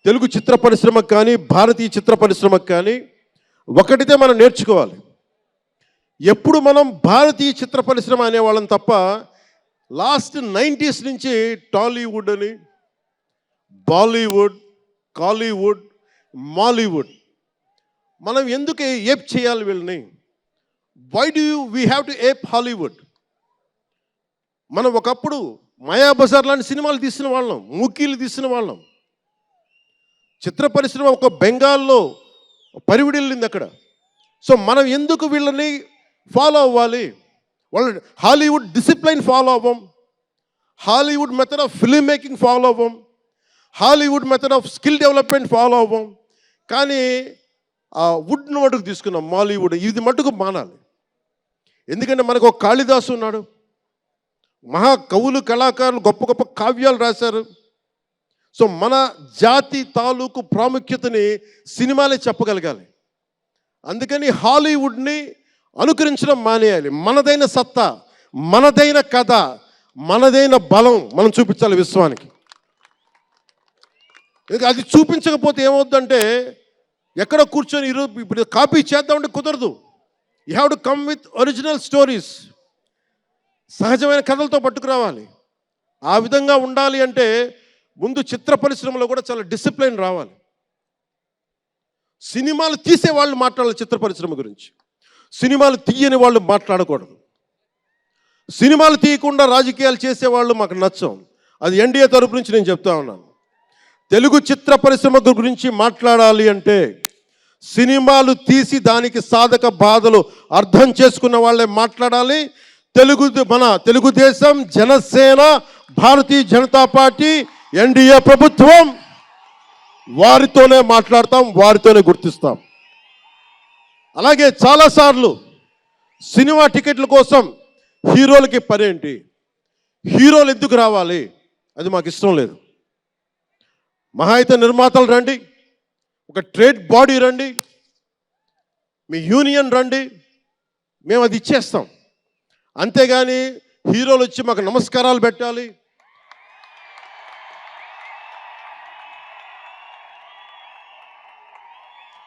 తెలుగు చిత్ర పరిశ్రమకు కానీ, భారతీయ చిత్ర పరిశ్రమకు కానీ ఒకటితే మనం నేర్చుకోవాలి. ఎప్పుడు మనం భారతీయ చిత్ర పరిశ్రమ అనేవాళ్ళం తప్ప లాస్ట్ 90s నుంచి టాలీవుడ్ అని, బాలీవుడ్, కాలీవుడ్, మాలీవుడ్. మనం ఎందుకు ఏప్ చేయాలి వీళ్ళని? Why do we have to ape Hollywood? మనం ఒకప్పుడు మాయాబజార్ లాంటి సినిమాలు తీసిన వాళ్ళం, మూకీలు తీసిన వాళ్ళం. చిత్ర పరిశ్రమ ఒక బెంగాల్లో పరివిడిల్లింది అక్కడ. సో మనం ఎందుకు వీళ్ళని ఫాలో అవ్వాలి? వాళ్ళు హాలీవుడ్ డిసిప్లైన్ ఫాలో అవ్వం, Hollywood method of film making follow అవ్వం, Hollywood method of skill development follow అవ్వం. కానీ ఆ వుడ్ను మటుకు తీసుకున్నాం, మాలీవుడ్. ఇది మటుకు మానాలి. ఎందుకంటే మనకు ఒక కాళిదాసు ఉన్నాడు, మహా కవులు, కళాకారులు గొప్ప గొప్ప కావ్యాలు రాశారు. సో మన జాతి తాలూకు ప్రాముఖ్యతని సినిమాలే చెప్పగలగాలి. అందుకని హాలీవుడ్ని అనుకరించడం మానేయాలి. మనదైన సత్తా, మనదైన కథ, మనదైన బలం మనం చూపించాలి విశ్వానికి. అది చూపించకపోతే ఏమవుద్దంటే, ఎక్కడ కూర్చొని ఇప్పుడు కాపీ చేద్దామంటే కుదరదు. You have to come with original stories. సహజమైన కథలతో పట్టుకురావాలి. ఆ విధంగా ఉండాలి అంటే ముందు చిత్ర పరిశ్రమలో కూడా చాలా డిసిప్లిన్ రావాలి. సినిమాలు తీసే వాళ్ళు మాట్లాడాలి చిత్ర పరిశ్రమ గురించి, సినిమాలు తీయని వాళ్ళు మాట్లాడకూడదు. సినిమాలు తీయకుండా రాజకీయాలు చేసేవాళ్ళు మాకు నచ్చం. అది ఎన్డీఏ తరపు నుంచి నేను చెప్తా ఉన్నాను. తెలుగు చిత్ర పరిశ్రమ గురించి మాట్లాడాలి అంటే సినిమాలు తీసి దానికి సాధక బాధలు అర్థం చేసుకున్న వాళ్ళే మాట్లాడాలి. మన తెలుగుదేశం, జనసేన, భారతీయ జనతా పార్టీ, ఎన్డీఏ ప్రభుత్వం, వారితోనే మాట్లాడతాం, వారితోనే గుర్తిస్తాం. అలాగే చాలాసార్లు సినిమా టికెట్ల కోసం హీరోలకి పనేంటి, హీరోలు ఎందుకు రావాలి, అది మాకు ఇష్టం లేదు. మహా అయితే నిర్మాతలు రండి, ఒక ట్రేడ్ బాడీ రండి, మీ యూనియన్ రండి, మేము అది ఇచ్చేస్తాం. అంతేగాని హీరోలు వచ్చి మాకు నమస్కారాలు పెట్టాలి,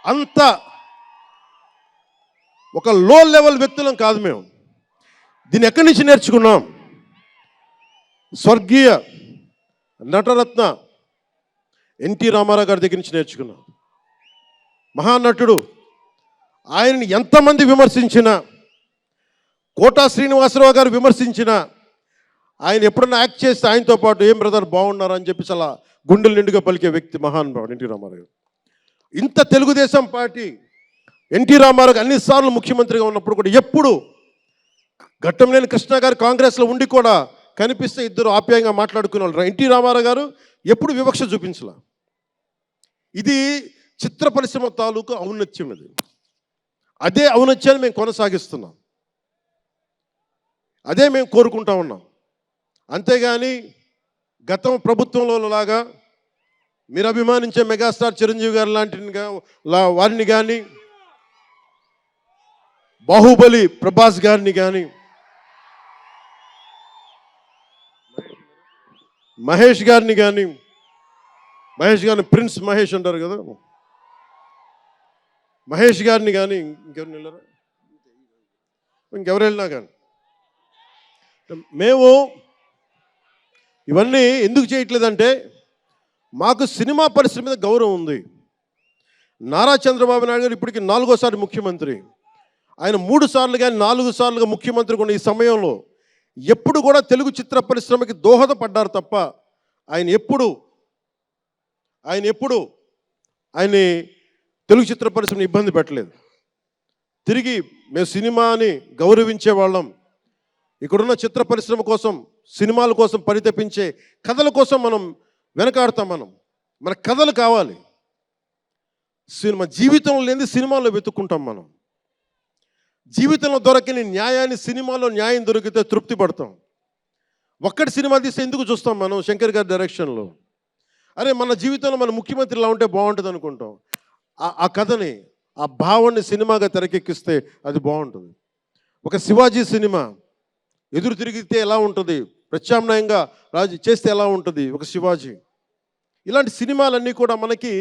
అంత ఒక లో లెవెల్ వ్యక్తులం కాదు మేము. దీన్ని ఎక్కడి నుంచి నేర్చుకున్నాం? స్వర్గీయ నటరత్న ఎన్టీ రామారావు గారి దగ్గర నుంచి నేర్చుకున్నాం. మహానటుడు. ఆయనని ఎంతమంది విమర్శించినా, కోటా శ్రీనివాసరావు గారు విమర్శించినా, ఆయన ఎప్పుడన్నా యాక్ట్ చేస్తే ఆయనతో పాటు ఏం బ్రదర్ బాగున్నారు అని చెప్పి చాలా గుండెలు నిండుగా పలికే వ్యక్తి మహానుభావుడు ఎన్టీ రామారావు గారు. ఇంత తెలుగుదేశం పార్టీ ఎన్టీ రామారావు అన్నిసార్లు ముఖ్యమంత్రిగా ఉన్నప్పుడు కూడా ఎప్పుడు ఘట్టంనేని కృష్ణ గారు కాంగ్రెస్లో ఉండి కూడా కనిపిస్తే ఇద్దరు ఆప్యాయంగా మాట్లాడుకునేవాళ్ళు. ఎన్టీ రామారావు గారు ఎప్పుడు వివక్ష చూపించలా. ఇది చిత్ర పరిశ్రమ తాలూకు ఔన్నత్యం. ఇది అదే ఔన్నత్యాన్ని మేము కొనసాగిస్తున్నాం, అదే మేము కోరుకుంటా ఉన్నాం. అంతేగాని గతం ప్రభుత్వంలో లాగా మీరు అభిమానించే మెగాస్టార్ చిరంజీవి గారు వారిని కానీ, బాహుబలి ప్రభాస్ గారిని కానీ, మహేష్ గారిని ప్రిన్స్ మహేష్ అంటారు కదా, మహేష్ గారిని కానీ, ఇంకెవరు వెళ్ళినా కానీ మేము ఇవన్నీ ఎందుకు చేయట్లేదంటే, మాకు సినిమా పరిశ్రమ మీద గౌరవం ఉంది. నారా చంద్రబాబు నాయుడు గారు ఇప్పటికి 4వ ముఖ్యమంత్రి. ఆయన 3 సార్లు కానీ 4 సార్లుగా ముఖ్యమంత్రి ఉన్న ఈ సమయంలో ఎప్పుడు కూడా తెలుగు చిత్ర పరిశ్రమకి దోహదపడ్డారు తప్ప ఆయన ఎప్పుడు తెలుగు చిత్ర పరిశ్రమని ఇబ్బంది పెట్టలేదు. తిరిగి మేము సినిమాని గౌరవించే వాళ్ళం. ఇక్కడున్న చిత్ర పరిశ్రమ కోసం, సినిమాల కోసం పరితపించే కథల కోసం మనం వెనకాడతాం. మన కథలు కావాలి. సినిమా జీవితంలో లేని సినిమాల్లో వెతుక్కుంటాం. మనం జీవితంలో దొరకని న్యాయాన్ని సినిమాలో న్యాయం దొరికితే తృప్తి పడతాం. ఒక్కటి సినిమా తీస్తే ఎందుకు చూస్తాం మనం? శంకర్ గారి డైరెక్షన్లో అరే మన జీవితంలో మన ముఖ్యమంత్రి ఇలా ఉంటే బాగుంటుంది అనుకుంటాం. ఆ కథని, ఆ భావాన్ని సినిమాగా తెరకెక్కిస్తే అది బాగుంటుంది. ఒక శివాజీ సినిమా ఎదురు తిరిగితే ఎలా ఉంటుంది, ప్రత్యామ్నాయంగా రాజు చేస్తే ఎలా ఉంటుంది ఒక శివాజీ. ఇలాంటి సినిమాలన్నీ కూడా మనకి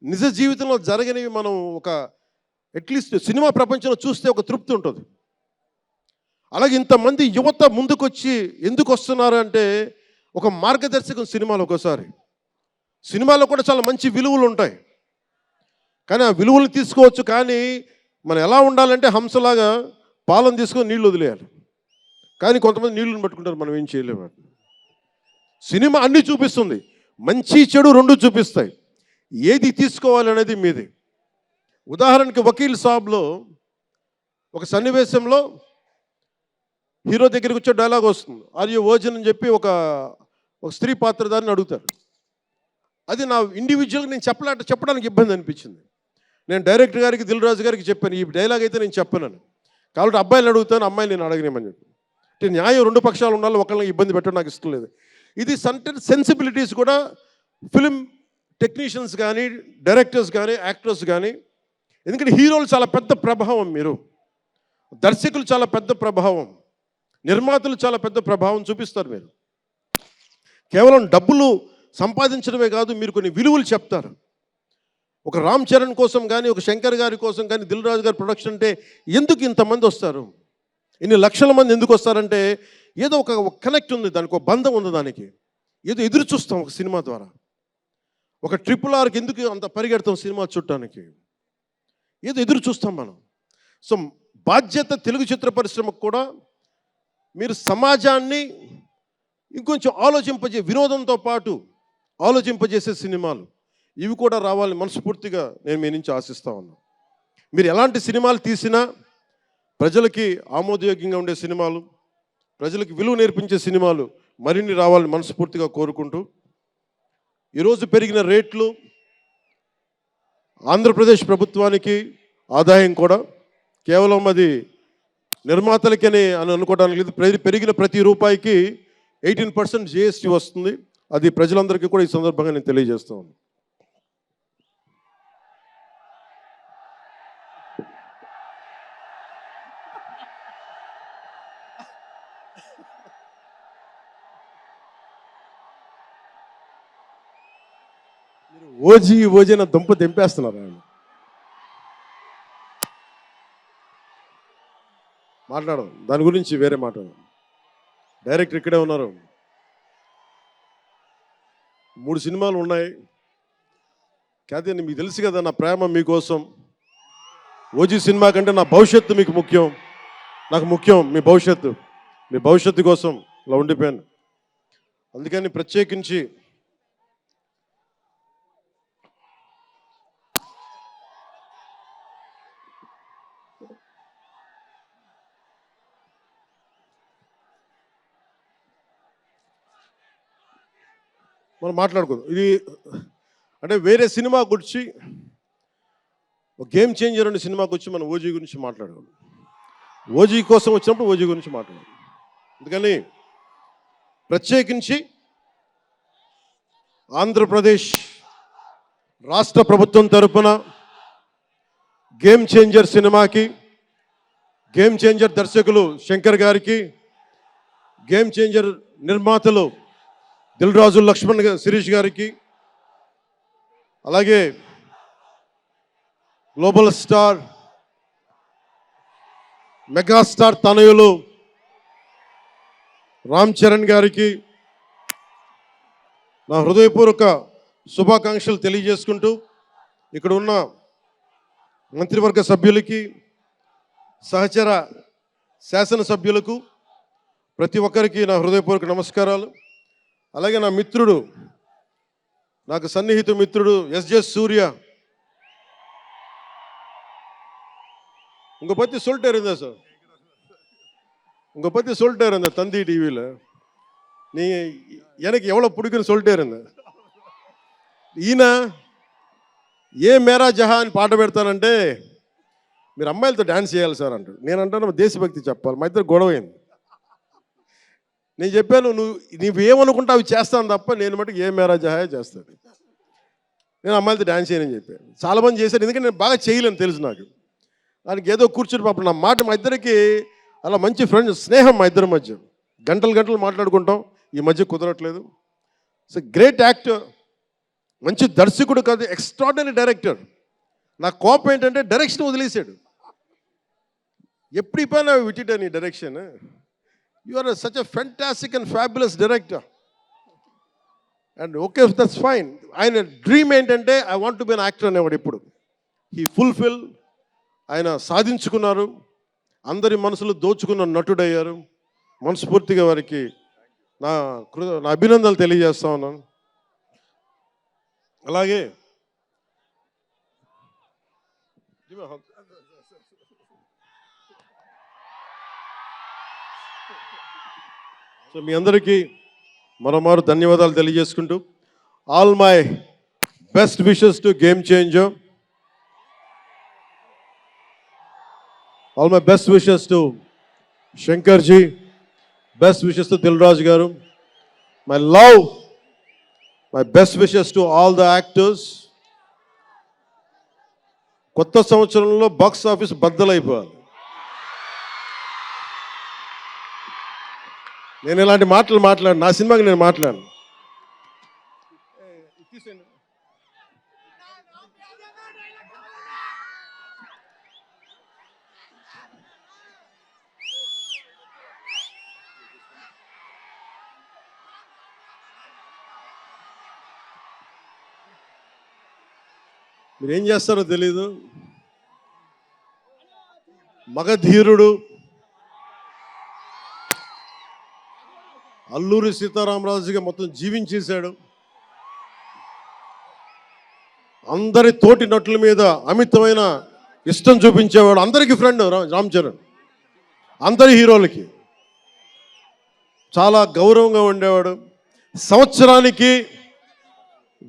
నిజ జీవితంలో జరగనివి. మనం ఒక అట్లీస్ట్ సినిమా ప్రపంచంలో చూస్తే ఒక తృప్తి ఉంటుంది. అలాగే ఇంతమంది యువత ముందుకొచ్చి ఎందుకు వస్తున్నారు అంటే ఒక మార్గదర్శకం సినిమాలు. ఒకసారి సినిమాలో కూడా చాలా మంచి విలువలు ఉంటాయి, కానీ ఆ విలువలు తీసుకోవచ్చు. కానీ మనం ఎలా ఉండాలంటే హంసలాగా పాలను తీసుకొని నీళ్ళు వదిలేయాలి. కానీ కొంతమంది నీళ్ళని పట్టుకుంటారు, మనం ఏం చేయలేము. సినిమా అన్నీ చూపిస్తుంది, మంచి చెడు రెండు చూపిస్తాయి. ఏది తీసుకోవాలి అనేది మీది. ఉదాహరణకి వకీల్ సాబ్లో ఒక సన్నివేశంలో హీరో దగ్గరికి వచ్చే డైలాగ్ వస్తుంది, ఆర్ యు వర్జిన్ అని చెప్పి ఒక స్త్రీ పాత్రధారిని అడుగుతారు. అది నా ఇండివిజువల్గా నేను చెప్పడానికి ఇబ్బంది అనిపించింది. నేను డైరెక్టర్ గారికి, దిల్ రాజు గారికి చెప్పాను, ఈ డైలాగ్ అయితే నేను చెప్పాను. కాబట్టి అబ్బాయిని అడుగుతాను, అమ్మాయిని నేను అడగనేమని చెప్పి. అంటే న్యాయం రెండు పక్షాలు ఉండాలి, ఒకళ్ళని ఇబ్బంది పెట్టడం నాకు ఇష్టం లేదు. ఇది సెన్సిబిలిటీస్ కూడా ఫిలిం టెక్నీషియన్స్ కానీ, డైరెక్టర్స్ కానీ, యాక్టర్స్ కానీ, ఎందుకంటే హీరోలు చాలా పెద్ద ప్రభావం, మీరు దర్శకులు చాలా పెద్ద ప్రభావం, నిర్మాతలు చాలా పెద్ద ప్రభావం చూపిస్తారు. మీరు కేవలం డబ్బులు సంపాదించడమే కాదు, మీరు కొన్ని విలువలు చెప్తారు. ఒక రామ్ చరణ్ కోసం కానీ, ఒక శంకర్ గారి కోసం కానీ, దిల్ రాజు గారి ప్రొడక్షన్ అంటే ఎందుకు ఇంతమంది వస్తారు, ఇన్ని లక్షల మంది ఎందుకు వస్తారంటే ఏదో ఒక కనెక్ట్ ఉంది, దానికి ఒక బంధం ఉంది, దానికి ఏదో ఎదురు చూస్తాం ఒక సినిమా ద్వారా. ఒక RRRకి ఎందుకు అంత పరిగెడతాం సినిమా చూడటానికి, ఏదో ఎదురు చూస్తాం మనం. సో బాధ్యత తెలుగు చిత్ర పరిశ్రమకు కూడా మీరు సమాజాన్ని ఇంకొంచెం వినోదంతో పాటు ఆలోచింపజేసే సినిమాలు ఇవి కూడా రావాలని మనస్ఫూర్తిగా నేను మీ నుంచి ఆశిస్తా ఉన్నాను. మీరు ఎలాంటి సినిమాలు తీసినా ప్రజలకి ఆమోదయోగ్యంగా ఉండే సినిమాలు, ప్రజలకు విలువ నేర్పించే సినిమాలు మరిన్ని రావాలని మనస్ఫూర్తిగా కోరుకుంటూ, ఈరోజు పెరిగిన రేట్లు ఆంధ్రప్రదేశ్ ప్రభుత్వానికి ఆదాయం కూడా కేవలం అది నిర్మాతలకని అని అనుకోవడానికి లేదు. పెరిగిన ప్రతి రూపాయికి 18% GST వస్తుంది. అది ప్రజలందరికీ కూడా ఈ సందర్భంగా నేను తెలియజేస్తాను. ఓజీ నా దుంప తెంపేస్తున్నారు. ఆయన మాట్లాడడం దాని గురించి వేరే మాట్లాడడం. డైరెక్టర్ ఇక్కడే ఉన్నారు, 3 సినిమాలు ఉన్నాయి. కాదు మీకు తెలుసు కదా నా ప్రేమ మీకోసం. ఓజీ సినిమా కంటే నా భవిష్యత్తు మీకు ముఖ్యం, నాకు ముఖ్యం మీ భవిష్యత్తు కోసం ఇలా ఉండిపోయాను. అందుకని ప్రత్యేకించి మనం మాట్లాడుకుందాం. ఇది అంటే వేరే సినిమా గురించి, ఒక గేమ్ చేంజర్ అనే సినిమాకి వచ్చి మనం ఓజీ గురించి మాట్లాడుకుందాం. ఓజీ కోసం వచ్చినప్పుడు ఓజీ గురించి మాట్లాడాలి. అందుకని ప్రత్యేకించి ఆంధ్రప్రదేశ్ రాష్ట్ర ప్రభుత్వం తరపున గేమ్ చేంజర్ సినిమాకి, గేమ్ చేంజర్ దర్శకులు శంకర్ గారికి, గేమ్ చేంజర్ నిర్మాతలు దిల్ రాజు, లక్ష్మణ్, శిరీష్ గారికి, అలాగే గ్లోబల్ స్టార్, మెగాస్టార్ తనయులు రామ్ చరణ్ గారికి నా హృదయపూర్వక శుభాకాంక్షలు తెలియజేసుకుంటూ, ఇక్కడ ఉన్న మంత్రివర్గ సభ్యులకి, సహచర శాసనసభ్యులకు ప్రతి ఒక్కరికి నా హృదయపూర్వక నమస్కారాలు. అలాగే నా మిత్రుడు, నాకు సన్నిహిత మిత్రుడు SJ సూర్య, உங்க பத்தி சொல்லிட்டே இருந்தேன் சார், உங்க பத்தி சொல்லிட்டே இருந்தேன் தந்தி டிவியில், நீ எனக்கு எவ்வளோ பிடிக்குன்னு சொல்லிட்டே இருந்தேன். ఈయన ఏ మేరా జహా అని పాట పెడతానంటే మీరు అమ్మాయిలతో డ్యాన్స్ చేయాలి సార్ అంటాడు. నేను అంటాను దేశభక్తి చెప్పాలి. మా ఇద్దరు గొడవ అయింది. నేను చెప్పాను నువ్వేమనుకుంటా అవి చేస్తాను తప్ప నేను మటుకు ఏ మేరా జహాయే చేస్తాను, నేను అమ్మాయిలతో డ్యాన్స్ చేయనని చెప్పాను. చాలామంది చేశారు, ఎందుకంటే నేను బాగా చేయలేను తెలుసు నాకు. దానికి ఏదో కూర్చుని పాపం నా మాట, మా ఇద్దరికి అలా మంచి ఫ్రెండ్స్, స్నేహం మా ఇద్దరి మధ్య, గంటలు మాట్లాడుకుంటాం. ఈ మధ్య కుదరట్లేదు. సో గ్రేట్ యాక్టర్, మంచి దర్శకుడు కాదు, ఎక్స్ట్రాడినరీ డైరెక్టర్. నా కోపం ఏంటంటే డైరెక్షన్ వదిలేశాడు. ఎప్పుడు పైన విటిటా నీ direction, you are such a fantastic and fabulous director. And okay, that's fine. ఆయన డ్రీమ్ ఏంటంటే I want to be an actor అనేవాడు. ఇప్పుడు హీ ఫుల్ఫిల్, ఆయన సాధించుకున్నారు, అందరి మనసులు దోచుకున్న నటుడయ్యారు. మనస్ఫూర్తిగా వారికి నా అభినందనలు తెలియజేస్తా ఉన్నాను. అలాగే సో మీ అందరికీ మరోమారు ధన్యవాదాలు తెలియజేసుకుంటూ, all my best wishes to game changer, all my best wishes to Shankar ji, best wishes to Dil Raju గారు, my love, my best wishes to all the actors. కొత్త సంవత్సరంలో బాక్స్ ఆఫీస్ బద్దలైపోవాలి. నేను ఇలాంటి మాటలు మాట్లాడు, నా సినిమాకి నేను మాట్లాడను. మీరు ఏం చేస్తారో తెలీదు. మగధీరుడు అల్లూరి సీతారామరాజుగా మొత్తం జీవించేశాడు. అందరి తోటి నటుల మీద అమితమైన ఇష్టం చూపించేవాడు. అందరికీ ఫ్రెండ్ రామ్ చరణ్, అందరి హీరోలకి చాలా గౌరవంగా ఉండేవాడు. సంవత్సరానికి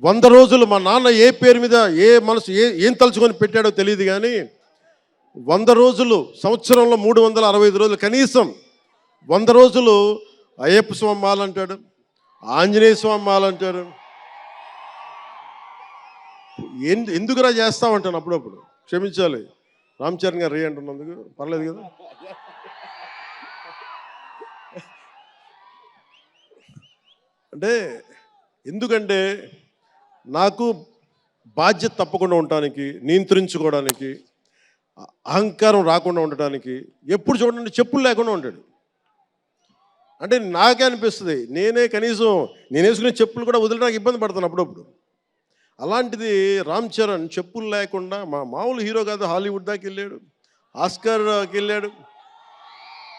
100 రోజులు మా నాన్న ఏ పేరు మీద ఏం తలుచుకొని పెట్టాడో తెలియదు, కానీ 100 రోజులు, సంవత్సరంలో 365 రోజులు, కనీసం 100 రోజులు అయ్యప్ప స్వామి మాల అంటాడు, ఆంజనేయ స్వామి మాల అంటాడు. ఎందుకురా చేస్తామంటాను అప్పుడప్పుడు. క్షమించాలి రామ్ చరణ్ గారు రే అంటున్నందుకు, పర్లేదు కదా. అంటే ఎందుకంటే నాకు బాధ్యత తప్పకుండా ఉండటానికి, నియంత్రించుకోవడానికి, అహంకారం రాకుండా ఉండటానికి, ఎప్పుడు చూడండి చెప్పులు లేకుండా ఉంటాడు. అంటే నాకే అనిపిస్తుంది, కనీసం నేను వేసుకునే చెప్పులు కూడా వదిలేడానికి ఇబ్బంది పడతాను అప్పుడప్పుడు. అలాంటిది రామ్ చరణ్ చెప్పులు లేకుండా, మామూలు హీరో కాదు, హాలీవుడ్ దాకా వెళ్ళాడు, ఆస్కార్కి వెళ్ళాడు.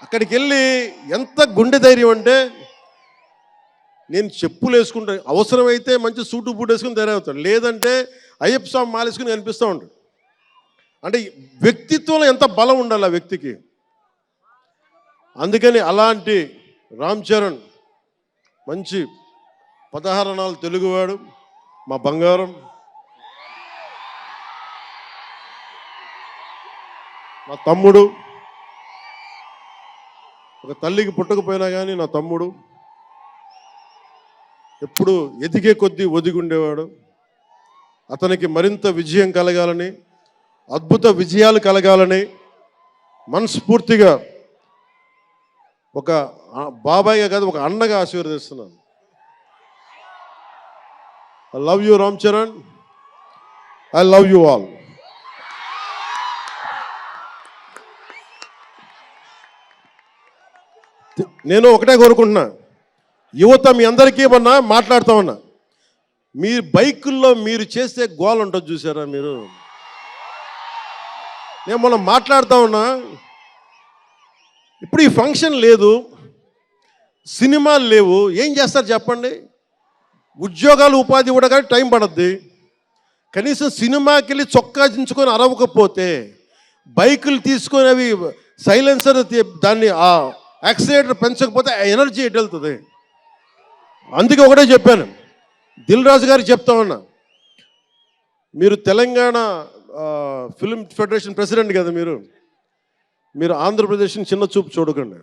అక్కడికి వెళ్ళి ఎంత గుండె ధైర్యం అంటే, నేను చెప్పులు వేసుకుంటా, అవసరమైతే మంచి సూటు బూట్ వేసుకుని తయారవుతాడు, లేదంటే అయ్యప్ప స్వామి మాలేసుకుని కనిపిస్తూ ఉంటాడు. అంటే వ్యక్తిత్వంలో ఎంత బలం ఉండాలి ఆ వ్యక్తికి. అందుకని అలాంటి రామ్ చరణ్ మంచి 16 అణాలు తెలుగువాడు, మా బంగారం, మా తమ్ముడు. ఒక తల్లికి పుట్టకపోయినా కానీ నా తమ్ముడు. ఎప్పుడు ఎదిగే కొద్దీ ఒదిగుండేవాడు. అతనికి మరింత విజయం కలగాలని, అద్భుత విజయాలు కలగాలని మనస్ఫూర్తిగా ఒక బాబాయ్గా కాదు, ఒక అన్నగా ఆశీర్వదిస్తున్నాను. I love you Ram Charan, I love you all. నేను ఒకటే కోరుకుంటున్నా, యువత మీ అందరికీ మొన్న మాట్లాడుతూ ఉన్నా, మీ బైకుల్లో మీరు చేసే గోల్ ఉంటుంది చూసారా మీరు. నేను మొన్న మాట్లాడుతూ ఉన్నా, ఇప్పుడు ఈ ఫంక్షన్ లేదు, సినిమాలు లేవు, ఏం చేస్తారు చెప్పండి. ఉద్యోగాలు ఉపాధి కూడా కానీ టైం పడుద్ది. కనీసం సినిమాకి వెళ్ళి చొక్కా దించుకొని అరవకపోతే, బైకులు తీసుకొని అవి సైలెన్సర్ దాన్ని ఆ యాక్సిలేటర్ పెంచకపోతే ఆ ఎనర్జీ ఎటు వెళ్తుంది. అందుకే ఒకటే చెప్పాను, దిల్ రాజు గారికి చెప్తా ఉన్నా, మీరు తెలంగాణ ఫిల్మ్ ఫెడరేషన్ ప్రెసిడెంట్ కదా, మీరు ఆంధ్రప్రదేశ్ని చిన్న చూపు చూడకండి.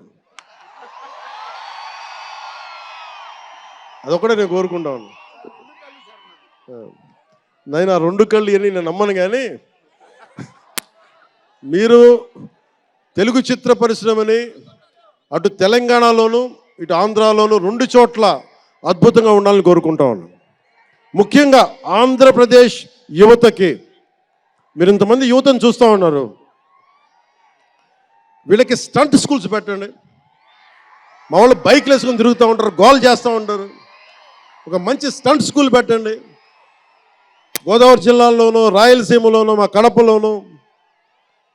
అదొకటే నేను కోరుకుంటా ఉన్నా. నేను ఆ 2 కళ్ళు అని నేను నమ్మను, కానీ మీరు తెలుగు చిత్ర పరిశ్రమని అటు తెలంగాణలోను ఇటు ఆంధ్రాలోను 2 చోట్ల అద్భుతంగా ఉండాలని కోరుకుంటా ఉన్నాను. ముఖ్యంగా ఆంధ్రప్రదేశ్ యువతకి, మీరు ఇంతమంది యువతను చూస్తూ ఉన్నారు, వీళ్ళకి స్టంట్ స్కూల్స్ పెట్టండి. మా వాళ్ళు బైక్లు వేసుకొని తిరుగుతూ ఉంటారు, గోల్ చేస్తూ ఉంటారు. ఒక మంచి స్టంట్ స్కూల్ పెట్టండి. గోదావరి జిల్లాలోనూ, రాయలసీమలోనూ, మా కడపలోనూ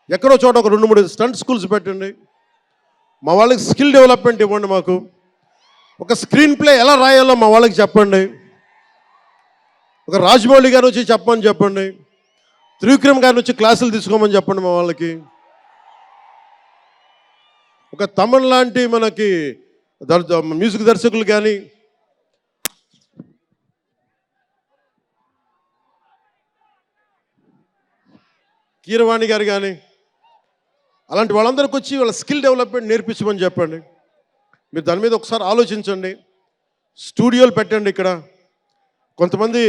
ఎక్కడో చోట ఒక 2-3 స్టంట్ స్కూల్స్ పెట్టండి. మా వాళ్ళకి స్కిల్ డెవలప్మెంట్ ఇవ్వండి. మాకు ఒక స్క్రీన్ ప్లే ఎలా రాయాలో మా వాళ్ళకి చెప్పండి. ఒక రాజమౌళి గారు వచ్చి చెప్పమని చెప్పండి. త్రివిక్రమ్ గారిని వచ్చి క్లాసులు తీసుకోమని చెప్పండి మా వాళ్ళకి. ఒక తమన్ లాంటి మనకి మ్యూజిక్ దర్శకులు కానీ, కీరవాణి గారు కానీ, అలాంటి వాళ్ళందరికీ వచ్చి వాళ్ళ స్కిల్ డెవలప్మెంట్ నేర్పించమని చెప్పండి. మీరు దాని మీద ఒకసారి ఆలోచించండి. స్టూడియోలు పెట్టండి. ఇక్కడ కొంతమంది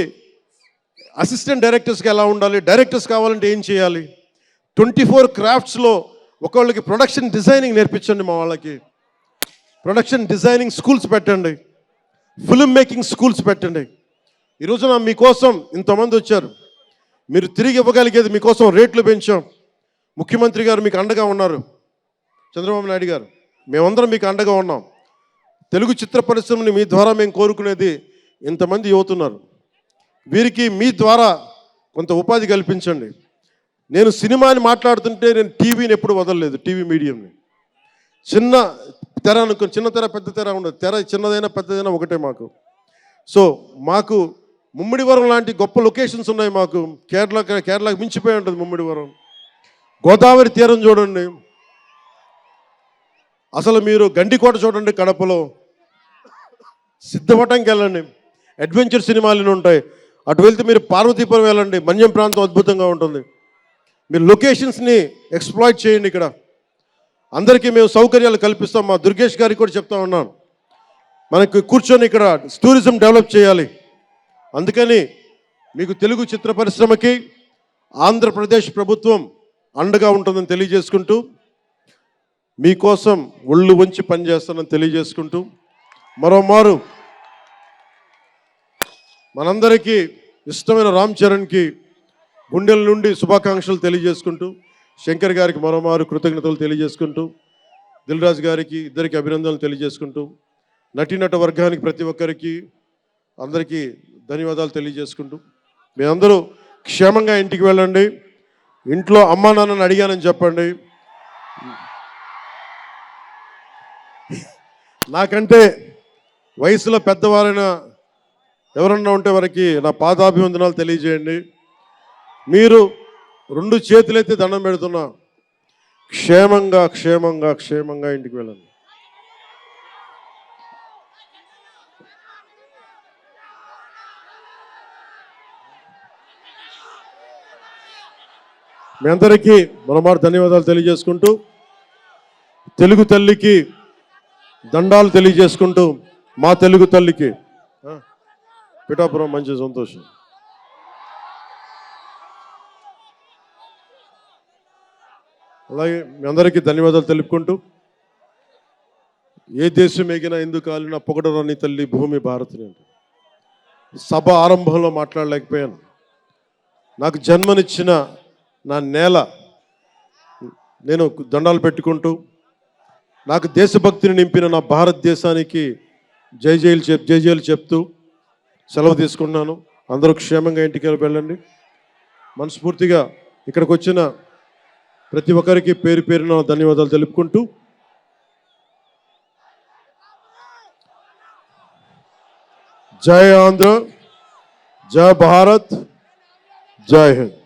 అసిస్టెంట్ డైరెక్టర్స్కి ఎలా ఉండాలి, డైరెక్టర్స్ కావాలంటే ఏం చేయాలి, 24 క్రాఫ్ట్స్లో ఒకళ్ళకి ప్రొడక్షన్ డిజైనింగ్ నేర్పించండి. మా వాళ్ళకి ప్రొడక్షన్ డిజైనింగ్ స్కూల్స్ పెట్టండి. ఫిల్మ్ మేకింగ్ స్కూల్స్ పెట్టండి. ఈరోజున మీకోసం ఇంతమంది వచ్చారు. మీరు తిరిగి ఇవ్వగలిగేది మీకోసం రేట్లు పెంచాం. ముఖ్యమంత్రి గారు మీకు అండగా ఉన్నారు. చంద్రబాబు నాయుడు గారు, మేమందరం మీకు అండగా ఉన్నాం. తెలుగు చిత్ర పరిశ్రమని మీ ద్వారా మేము కోరుకునేది ఇంతమంది యువతున్నారు. వీరికి మీ ద్వారా కొంత ఉపాధి కల్పించండి. నేను సినిమాని మాట్లాడుతుంటే నేను టీవీని ఎప్పుడు వదలలేదు. టీవీ మీడియంని చిన్న తెర అనుకుని, చిన్న తెర పెద్ద తెర ఉండదు. తెర చిన్నదైనా పెద్దదైనా ఒకటే మాకు. సో మాకు ముమ్మిడివరం లాంటి గొప్ప లొకేషన్స్ ఉన్నాయి. మాకు కేరళకి మించిపోయి ఉంటుంది ముమ్మిడివరం. గోదావరి తీరం చూడండి. అసలు మీరు గండికోట చూడండి కడపలో. సిద్ధవటంకి వెళ్ళండి, అడ్వెంచర్ సినిమాలు ఉంటాయి. అటు వెళ్తే మీరు పార్వతీపురం వెళ్ళండి, మన్యం ప్రాంతం అద్భుతంగా ఉంటుంది. మీరు లొకేషన్స్ని ఎక్స్ప్లాయిట్ చేయండి. ఇక్కడ అందరికీ మేము సౌకర్యాలు కల్పిస్తాం. మా దుర్గేష్ గారికి కూడా చెప్తా ఉన్నాను, మనకి కూర్చొని ఇక్కడ టూరిజం డెవలప్ చేయాలి. అందుకని మీకు తెలుగు చిత్ర పరిశ్రమకి ఆంధ్రప్రదేశ్ ప్రభుత్వం అండగా ఉంటుందని తెలియజేసుకుంటూ, మీకోసం ఒళ్ళు వంచి పనిచేస్తానని తెలియజేసుకుంటూ, మరోమారు మనందరికీ ఇష్టమైన రామ్ చరణ్కి గుండెల నుండి శుభాకాంక్షలు తెలియజేసుకుంటూ, శంకర్ గారికి మరోమారు కృతజ్ఞతలు తెలియజేసుకుంటూ, దిల్ రాజు గారికి ఇద్దరికి అభినందనలు తెలియజేసుకుంటూ, నటీనట వర్గానికి ప్రతి ఒక్కరికి అందరికీ ధన్యవాదాలు తెలియజేసుకుంటూ, మీ అందరూ క్షేమంగా ఇంటికి వెళ్ళండి. ఇంట్లో అమ్మా నాన్నని అడిగానని చెప్పండి. నాకంటే వయసులో పెద్దవారైన ఎవరన్నా ఉంటే వారికి నా పాదాభివందనాలు తెలియజేయండి. మీరు 2 చేతులైతే దండం పెడుతున్నా, క్షేమంగా క్షేమంగా క్షేమంగా ఇంటికి వెళ్ళండి. మీ అందరికీ మరోమారు ధన్యవాదాలు తెలియజేసుకుంటూ, తెలుగు తల్లికి దండాలు తెలియజేసుకుంటూ, మా తెలుగు తల్లికి పిఠాపురం మంచి సంతోషం. అలాగే మీ అందరికీ ధన్యవాదాలు తెలుపుకుంటూ, ఏ దేశం ఎగినా ఎందుకు కాలినా పొగడరాని తల్లి భూమి భారతిని. సభ ఆరంభంలో మాట్లాడలేకపోయాను. నాకు జన్మనిచ్చిన నా నేల నేను దండాలు పెట్టుకుంటూ, నాకు దేశభక్తిని నింపిన నా భారతదేశానికి జై జైలు చెప్తూ సెలవు తీసుకున్నాను. అందరూ క్షేమంగా ఇంటికి వెళ్ళండి. మనస్ఫూర్తిగా ఇక్కడికి వచ్చిన ప్రతి ఒక్కరికి పేరు పేరున ధన్యవాదాలు తెలుపుకుంటూ, జై ఆంధ్ర, జై భారత్, జై హింద్.